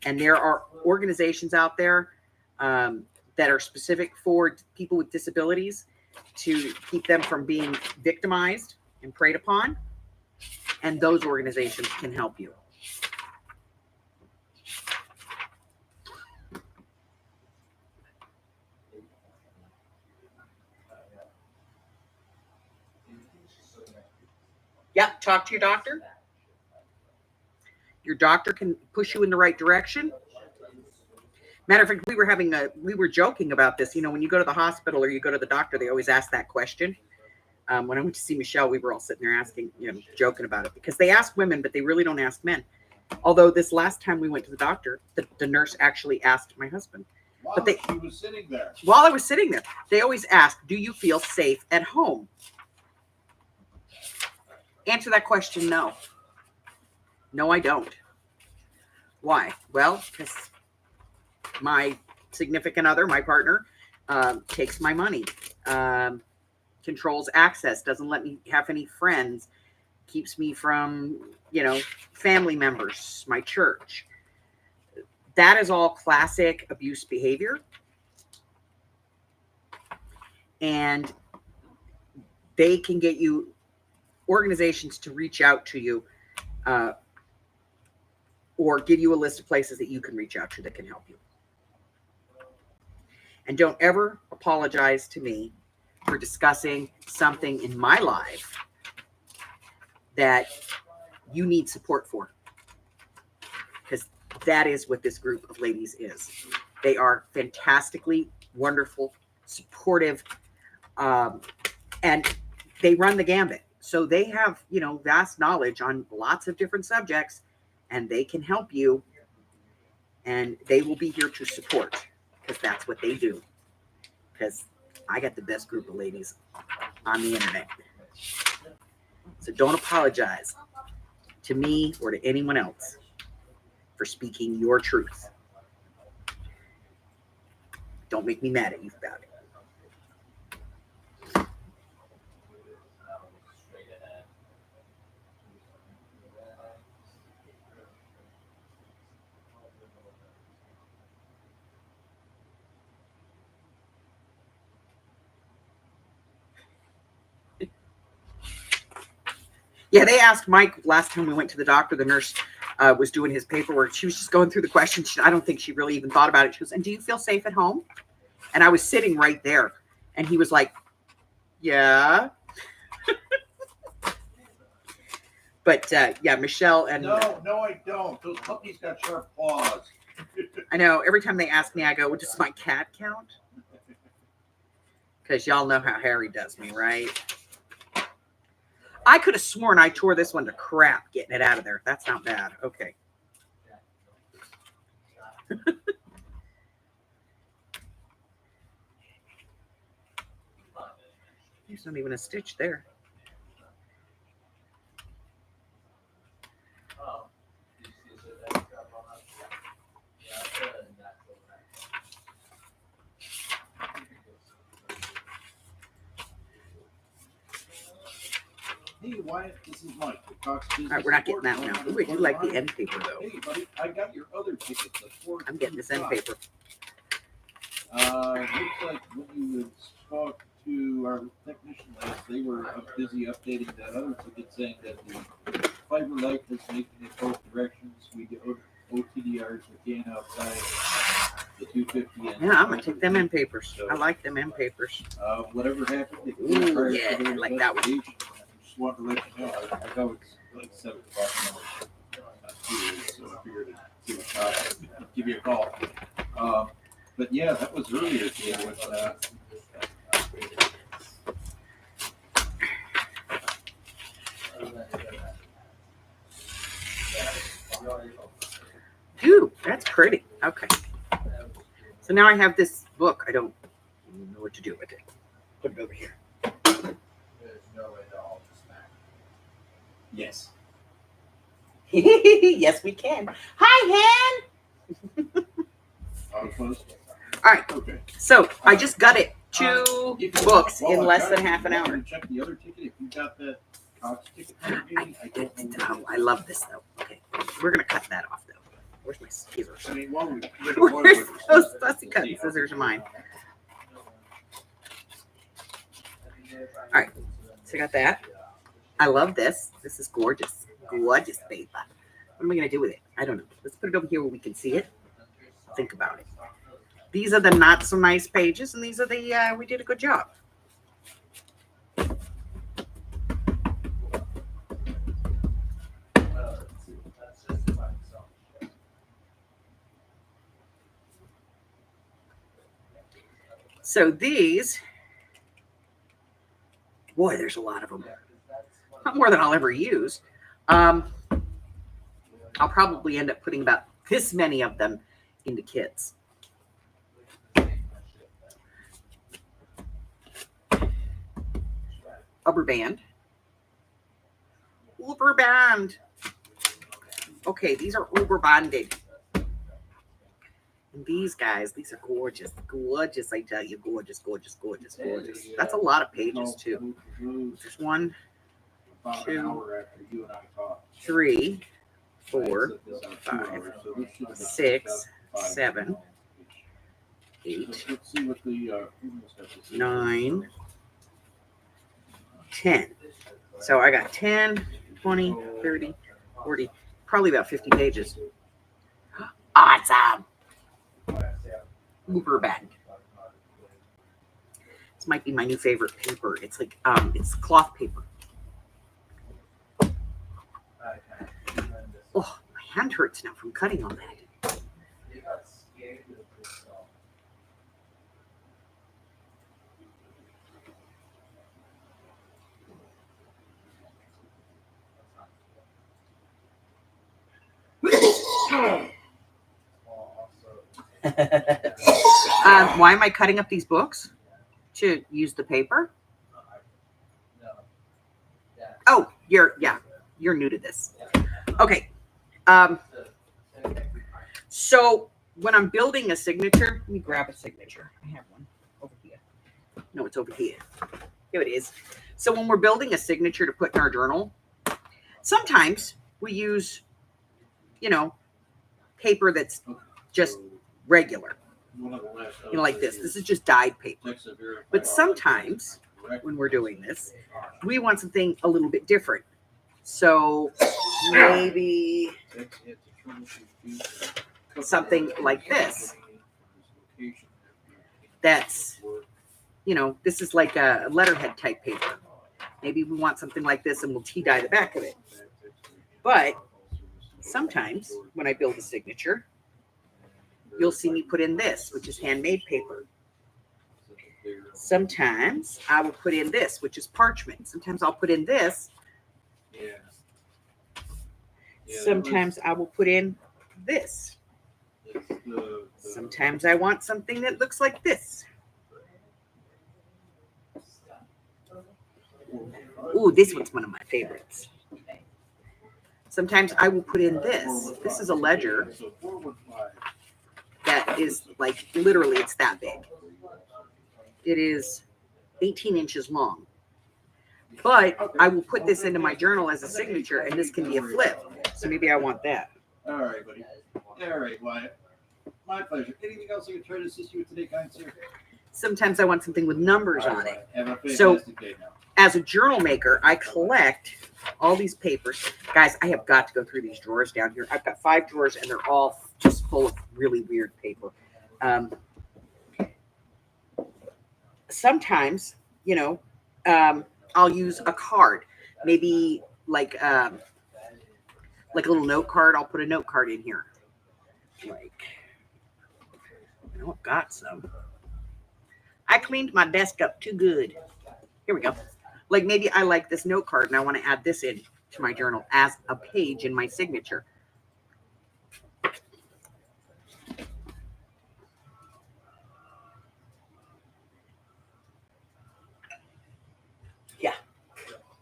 S1: And there are organizations out there that are specific for people with disabilities to keep them from being victimized and preyed upon. And those organizations can help you. Yep, talk to your doctor. Your doctor can push you in the right direction. Matter of fact, we were joking about this. You know, when you go to the hospital or you go to the doctor, they always ask that question. When I went to see Michelle, we were all sitting there asking, joking about it, because they ask women, but they really don't ask men. Although this last time we went to the doctor, the nurse actually asked my husband.
S3: While she was sitting there.
S1: While I was sitting there, they always ask, do you feel safe at home? Answer that question, no. No, I don't. Why? Well, because my significant other, my partner, takes my money, controls access, doesn't let me have any friends, keeps me from, family members, my church. That is all classic abuse behavior. And they can get you organizations to reach out to you or give you a list of places that you can reach out to that can help you. And don't ever apologize to me for discussing something in my life that you need support for. Because that is what this group of ladies is. They are fantastically wonderful, supportive, and they run the gambit. So they have, vast knowledge on lots of different subjects, and they can help you, and they will be here to support, because that's what they do. Because I got the best group of ladies on the internet. So don't apologize to me or to anyone else for speaking your truth. Don't make me mad at you about it. Yeah, they asked Mike last time we went to the doctor. The nurse was doing his paperwork. She was just going through the questions. I don't think she really even thought about it. She goes, and do you feel safe at home? And I was sitting right there. And he was like, yeah. But, yeah, Michelle and...
S3: No, I don't. Those puppies got sharp claws.
S1: I know. Every time they ask me, I go, well, does my cat count? Because y'all know how Harry does me, right? I could have sworn I tore this one to crap getting it out of there. That's not bad. Okay. There's not even a stitch there.
S3: Hey, Wyatt, this is Mike.
S1: All right, we're not getting that now. Ooh, I do like the end paper, though.
S3: Hey, buddy, I got your other tickets.
S1: I'm getting this end paper.
S3: Looks like when you had spoke to our technician last, they were busy updating that other ticket saying that the fiber light was making it both directions. We get OTDRs again outside the 250.
S1: Yeah, I'm going to take them end papers. I like them end papers.
S3: Whatever happened,
S1: Ooh, yeah, I like that one.
S3: Just wanted to let you know. I know it's like 7 o'clock now. So I figured I'd give you a call. But yeah, that was earlier today with
S1: Ooh, that's pretty. Okay. So now I have this book. I don't know what to do with it. Put it over here.
S3: yes.
S1: Yes, we can. Hi, Hen. All right.
S3: Okay.
S1: So I just got it. 2 books in less than half an hour.
S3: Check the other ticket if you got that Cox ticket.
S1: I love this though. Okay, we're gonna cut that off though. Where's my scissors?
S3: I mean, while we
S1: Where's those fussy cutting scissors of mine? All right, so I got that. I love this. This is gorgeous, gorgeous paper. What am I gonna do with it? I don't know. Let's put it over here where we can see it. Think about it. These are the not so nice pages, and these are the we did a good job. So these, boy, there's a lot of them. Not more than I'll ever use. I'll probably end up putting about this many of them into kits. Rubber band. Rubber band. Okay, these are rubber banded. And these guys, these are gorgeous. Gorgeous, I tell you. Gorgeous, gorgeous, gorgeous, gorgeous. That's a lot of pages, too. There's 1,
S3: About
S1: 2,
S3: an hour after you and I talked.
S1: 3, 4,
S3: I set this up 2
S1: 5,
S3: hours, so this should have been
S1: 6,
S3: about 5
S1: 7,
S3: minutes.
S1: 8,
S3: Let's see what the,
S1: 9, 10. So I got 10, 20, 30, 40, probably about 50 pages. Awesome. Uber bag. This might be my new favorite paper. It's like it's cloth paper. Oh, my hand hurts now from cutting on that. Why am I cutting up these books? To use the paper? Oh, you're new to this. Okay. So when I'm building a signature, let me grab a signature. I have one over here. No, it's over here. Here it is. So when we're building a signature to put in our journal, sometimes we use, paper that's just regular, like this. This is just dyed paper. But sometimes when we're doing this, we want something a little bit different. So maybe something like this. That's, this is like a letterhead type paper. Maybe we want something like this and we'll tea dye the back of it. But sometimes when I build a signature, you'll see me put in this, which is handmade paper. Sometimes I will put in this, which is parchment. Sometimes I'll put in this. Sometimes I will put in this. Sometimes I want something that looks like this. Ooh, this one's one of my favorites. Sometimes I will put in this. This is a ledger that is like, literally, it's that big. It is 18 inches long. But I will put this into my journal as a signature, and this can be a flip. So maybe I want that.
S3: All right, buddy. All right, Wyatt. My pleasure. Anything else I can try to assist you with today, kind sir?
S1: Sometimes I want something with numbers on it.
S3: Have a fantastic
S1: So,
S3: day now.
S1: as a journal maker, I collect all these papers. Guys, I have got to go through these drawers down here. I've got 5 drawers, and they're all just full of really weird paper. Sometimes, I'll use a card, maybe like a little note card. I'll put a note card in here. I've got some. I cleaned my desk up too good. Here we go. Like maybe I like this note card and I want to add this in to my journal as a page in my signature. Yeah.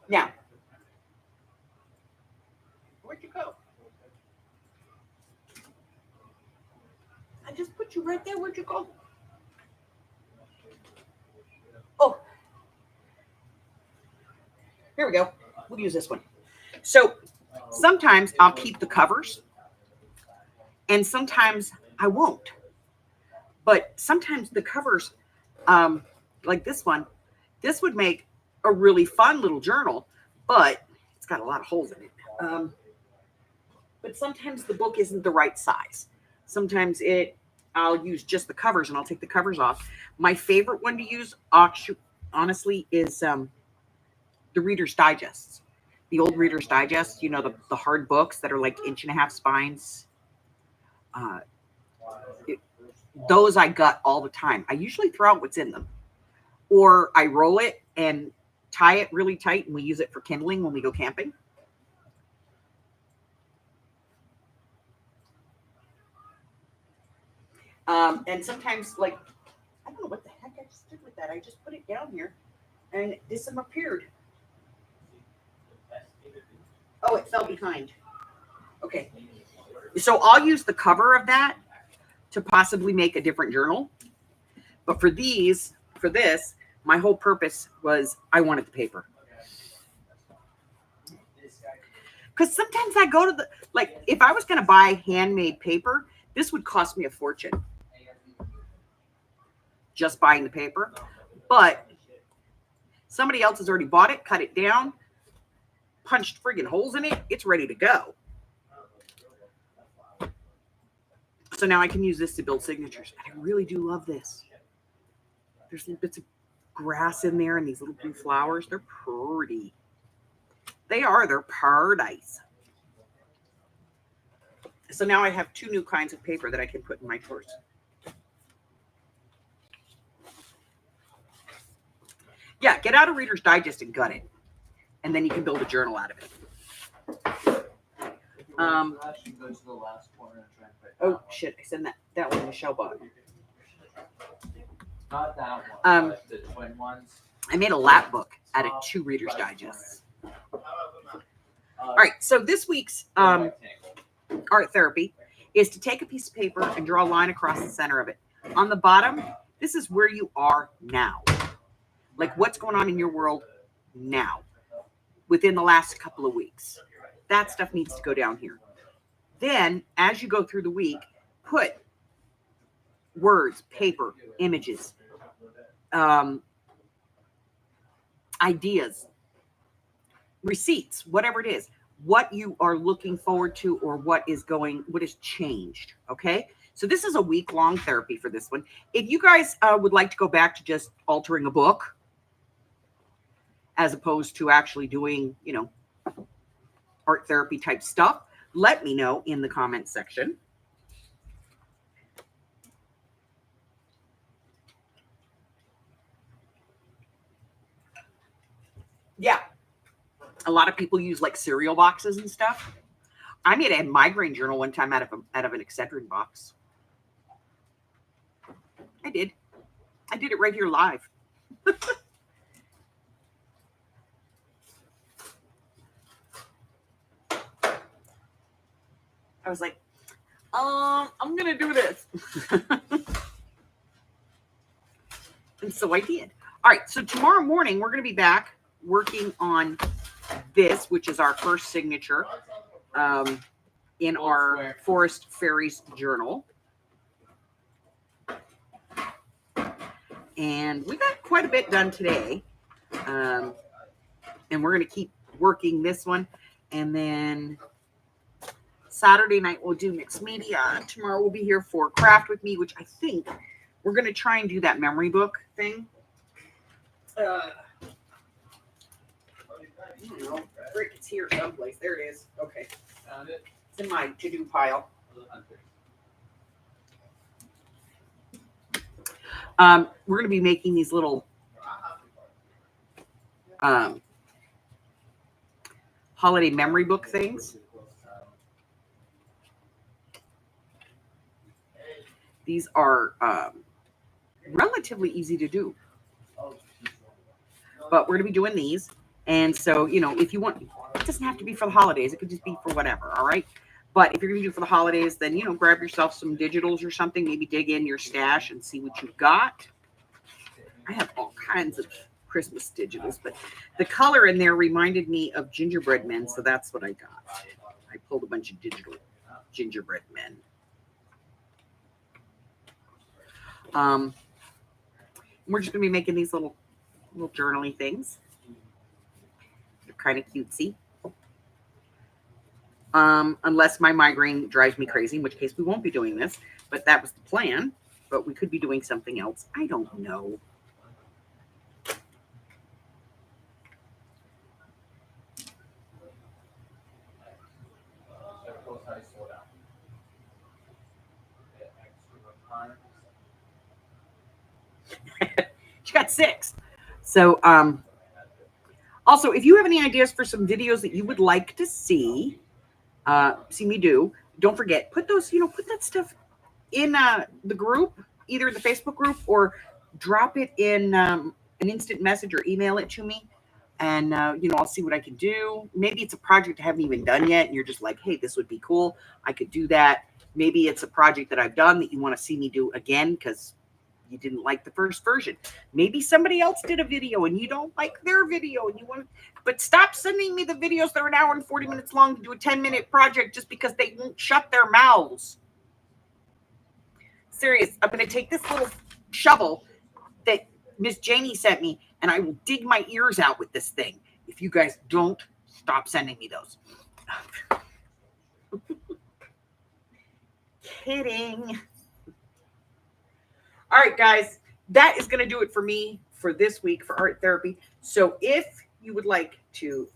S1: Now, where'd you go? I just put you right there. Where'd you go? Oh, here we go. We'll use this one. So sometimes I'll keep the covers and sometimes I won't. But sometimes the covers, like this one, this would make a really fun little journal, but it's got a lot of holes in it. But sometimes the book isn't the right size. Sometimes I'll use just the covers and I'll take the covers off. My favorite one to use, honestly, is the Reader's Digests. The old Reader's Digest, the hard books that are like 1.5 inch spines. those I gut all the time. I usually throw out what's in them, or I roll it and tie it really tight, and we use it for kindling when we go camping. And sometimes, like, I don't know what the heck I just did with that. I just put it down here, and it disappeared. Oh, it fell behind. Okay. So I'll use the cover of that to possibly make a different journal. But for this, my whole purpose was I wanted the paper. Because sometimes I go to the, like, if I was going to buy handmade paper, this would cost me a fortune. Just buying the paper. But somebody else has already bought it, cut it down, punched friggin' holes in it. It's ready to go. So now I can use this to build signatures. And I really do love this. There's little bits of grass in there and these little blue flowers. They're pretty. They're paradise. So now I have 2 new kinds of paper that I can put in my drawers. Yeah, get out a Reader's Digest and gut it. And then you can build a journal out of it. Oh, shit. I sent that one to Michelle bought.
S4: Not that one. But the twin ones.
S1: I made a lap book out of 2 Reader's Digests. All right, so this week's art therapy is to take a piece of paper and draw a line across the center of it. On the bottom, this is where you are now. Like what's going on in your world now, within the last couple of weeks. That stuff needs to go down here. Then, as you go through the week, put words, paper, images, ideas, receipts, whatever it is, what you are looking forward to or what is changed. Okay. So this is a week-long therapy for this one. If you guys would like to go back to just altering a book as opposed to actually doing, art therapy type stuff, let me know in the comments section. Yeah. A lot of people use like cereal boxes and stuff. I made a migraine journal one time out of an Excedrin box. I did it right here live. I was like, I'm going to do this. And so I did. All right. So tomorrow morning, we're going to be back working on this, which is our first signature in our Forest Fairies journal. And we got quite a bit done today. And we're going to keep working this one. And then Saturday night, we'll do mixed media. Tomorrow, we'll be here for Craft with Me, which I think we're going to try and do that memory book thing. I don't know. Frick, it's here someplace. There it is. Okay.
S4: Found it.
S1: It's in my to-do pile. We're going to be making these little holiday memory book things. These are relatively easy to do. But we're going to be doing these. And so, if you want, it doesn't have to be for the holidays. It could just be for whatever, all right? But if you're going to do for the holidays, then, grab yourself some digitals or something. Maybe dig in your stash and see what you've got. I have all kinds of Christmas digitals, but the color in there reminded me of gingerbread men, so that's what I got. I pulled a bunch of digital gingerbread men. We're just going to be making these little journaly things. They're kind of cutesy. Unless my migraine drives me crazy, in which case we won't be doing this. But that was the plan. But we could be doing something else. I don't know. 6. So, also, if you have any ideas for some videos that you would like to see me do, don't forget, put those, put that stuff in the group, either in the Facebook group or drop it in an instant message or email it to me. And, I'll see what I can do. Maybe it's a project I haven't even done yet. And you're just like, hey, this would be cool. I could do that. Maybe it's a project that I've done that you want to see me do again because you didn't like the first version. Maybe somebody else did a video and you don't like their video and you want to, but stop sending me the videos that are an hour and 40 minutes long to do a 10-minute project just because they won't shut their mouths. Serious. I'm going to take this little shovel that Miss Janie sent me and I will dig my ears out with this thing if you guys don't stop sending me those. Kidding. All right, guys, that is going to do it for me for this week for art therapy. So if you would like to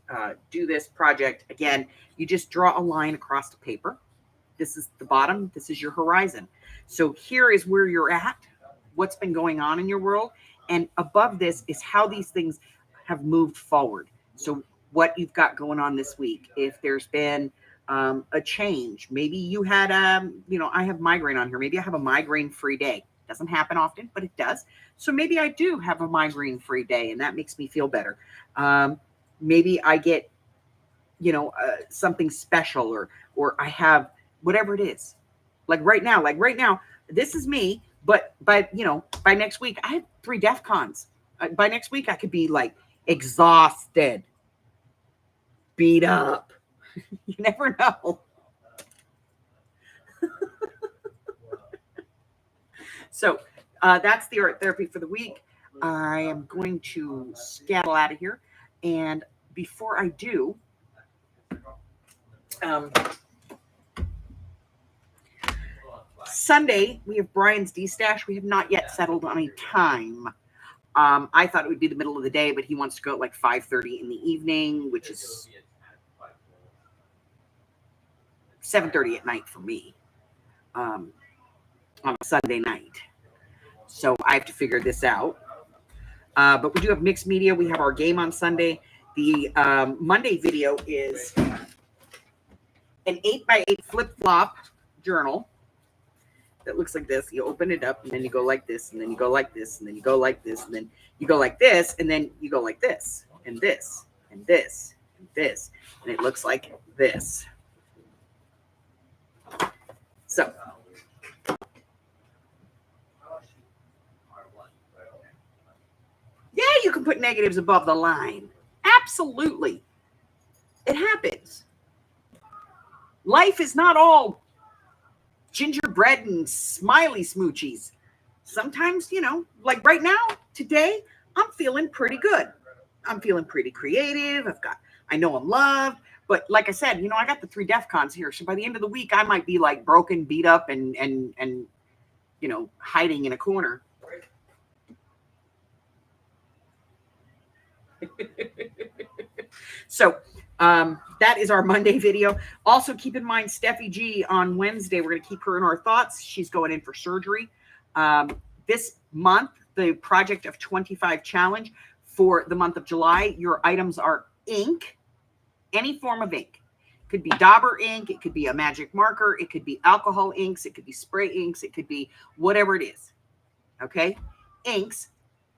S1: do this project, again, you just draw a line across the paper. This is the bottom. This is your horizon. So here is where you're at, what's been going on in your world. And above this is how these things have moved forward. So what you've got going on this week. If there's been a change, maybe you had, I have migraine on here. Maybe I have a migraine-free day. Doesn't happen often, but it does. So maybe I do have a migraine-free day, and that makes me feel better. Maybe I get, something special, or I have whatever it is. Like right now, this is me. But by next week, I have 3 DEF CONs. By next week, I could be like exhausted, beat up. You never know. So that's the art therapy for the week. I am going to scatter out of here. And before I do, Sunday, we have Brian's D-Stash. We have not yet settled on a time. I thought it would be the middle of the day, but he wants to go at like 5:30 in the evening, which is 7:30 at night for me on a Sunday night. So I have to figure this out. But we do have mixed media. We have our game on Sunday. The Monday video is an 8x8 flip-flop journal that looks like this. You open it up, and then you go like this, and then you go like this, and then you go like this, and then you go like this, and then you go like this, and this, and this, and this, and it looks like this. So, yeah, you can put negatives above the line. Absolutely. It happens. Life is not all gingerbread and smiley smoochies. Sometimes, like right now, today, I'm feeling pretty good. I'm feeling pretty creative. I know I'm loved. But like I said, I got the 3 DEF CONs here. So by the end of the week, I might be like broken, beat up, and hiding in a corner. So that is our Monday video. Also, keep in mind, Steffi G on Wednesday, we're going to keep her in our thoughts. She's going in for surgery. This month, the Project of 25 challenge for the month of July, your items are ink, any form of ink. It could be Dauber ink. It could be a magic marker. It could be alcohol inks. It could be spray inks. It could be whatever it is. Okay? Inks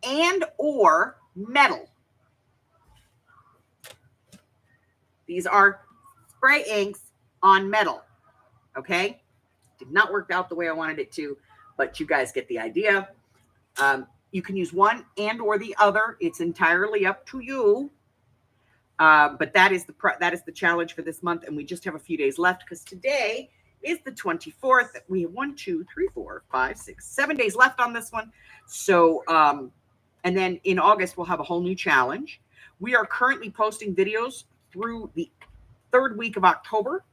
S1: and or metal. These are spray inks on metal. Okay? Did not work out the way I wanted it to, but you guys get the idea. You can use one and or the other. It's entirely up to you. But that is the challenge for this month, and we just have a few days left because today is the 24th. We have 1, 2, 3, 4, 5, 6, 7 days left on this one. So, and then in August we'll have a whole new challenge. We are currently posting videos through the 3rd week of October.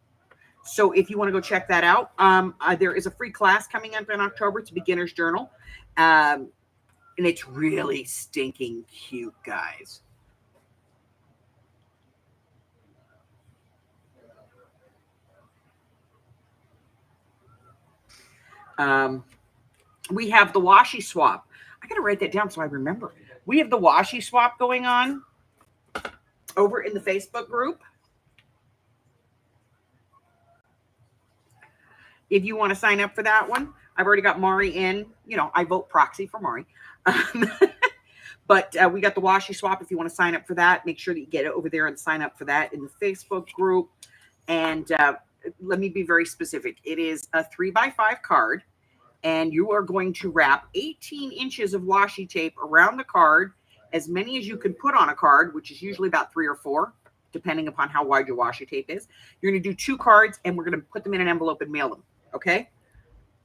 S1: So if you want to go check that out, there is a free class coming up in October. It's a beginner's journal. And it's really stinking cute, guys. We have the washi swap. I got to write that down so I remember. We have the washi swap going on over in the Facebook group. If you want to sign up for that one, I've already got Mari in. You know, I vote proxy for Mari. But we got the washi swap. If you want to sign up for that, make sure that you get it over there and sign up for that in the Facebook group. And let me be very specific. It is a 3x5 card, and you are going to wrap 18 inches of washi tape around the card, as many as you can put on a card, which is usually about 3 or 4, depending upon how wide your washi tape is. You're going to do 2 cards, and we're going to put them in an envelope and mail them. Okay?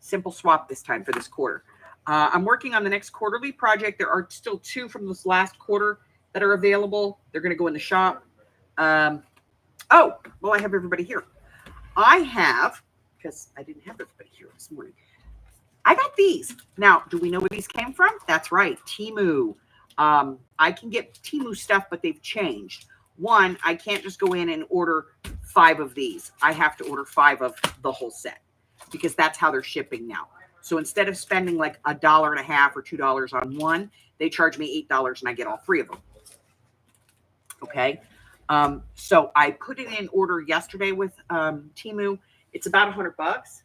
S1: Simple swap this time for this quarter. I'm working on the next quarterly project. There are still 2 from this last quarter that are available. They're going to go in the shop. Oh, well, I have everybody here. I have, because I didn't have everybody here this morning, I got these. Now, do we know where these came from? That's right, Temu. I can get Temu stuff, but they've changed. One, I can't just go in and order 5 of these. I have to order 5 of the whole set, because that's how they're shipping now. So instead of spending like $1.50 or $2 on one, they charge me $8 and I get all 3 of them. Okay. So I put it in order yesterday with Temu. It's about $100.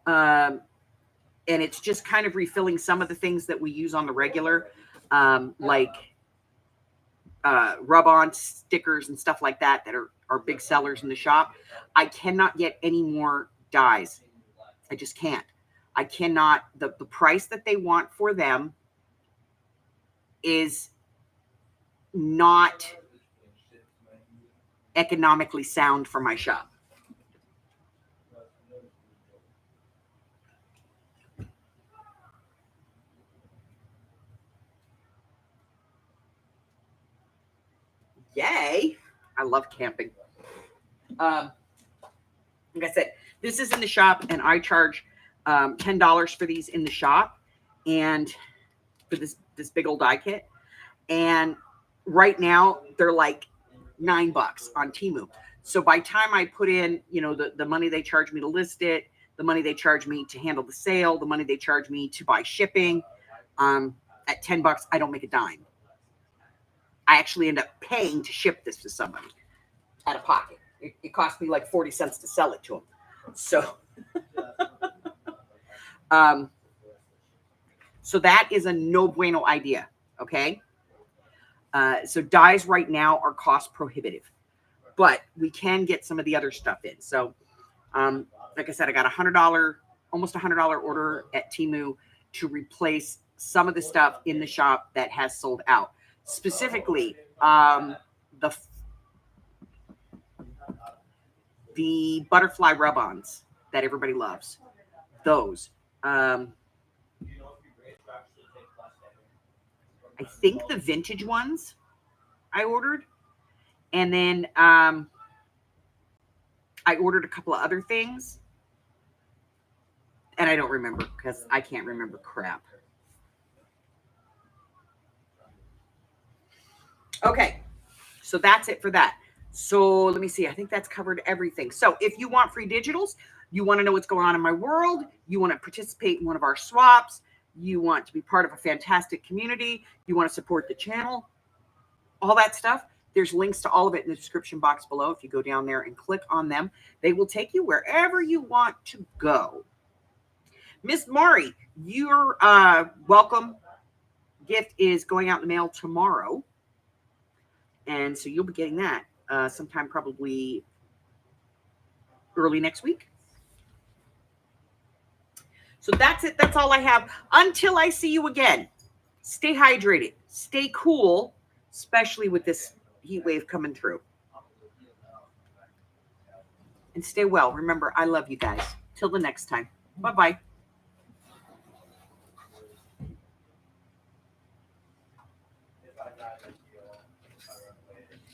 S1: And it's just kind of refilling some of the things that we use on the regular, like rub-on stickers and stuff like that are big sellers in the shop. I cannot get any more dyes. I just can't. I cannot. The price that they want for them is not economically sound for my shop. Yay. I love camping. Like I said, this is in the shop, and I charge $10 for these in the shop, and for this big old die kit. And right now they're like $9 on Temu. So by time I put in, you know, the money they charge me to list it, the money they charge me to handle the sale, the money they charge me to buy shipping, at $10, I don't make a dime. I actually end up paying to ship this to somebody out of pocket. It cost me like 40 cents to sell it to them. So, so that is a no bueno idea. Okay. So dyes right now are cost prohibitive, but we can get some of the other stuff in. So, like I said, I got almost $100 order at Temu to replace some of the stuff in the shop that has sold out. Specifically, the butterfly rub-ons that everybody loves. Those. I think the vintage ones I ordered. And then I ordered a couple of other things. And I don't remember, because I can't remember crap. Okay, so that's it for that. So let me see. I think that's covered everything. So if you want free digitals, you want to know what's going on in my world, you want to participate in one of our swaps, you want to be part of a fantastic community, you want to support the channel, all that stuff, there's links to all of it in the description box below. If you go down there and click on them, they will take you wherever you want to go. Miss Mari, your welcome gift is going out in the mail tomorrow. And so you'll be getting that sometime probably early next week. So that's it. That's all I have. Until I see you again, stay hydrated, stay cool, especially with this heat wave coming through. And stay well. Remember, I love you guys. Till the next time. Bye-bye.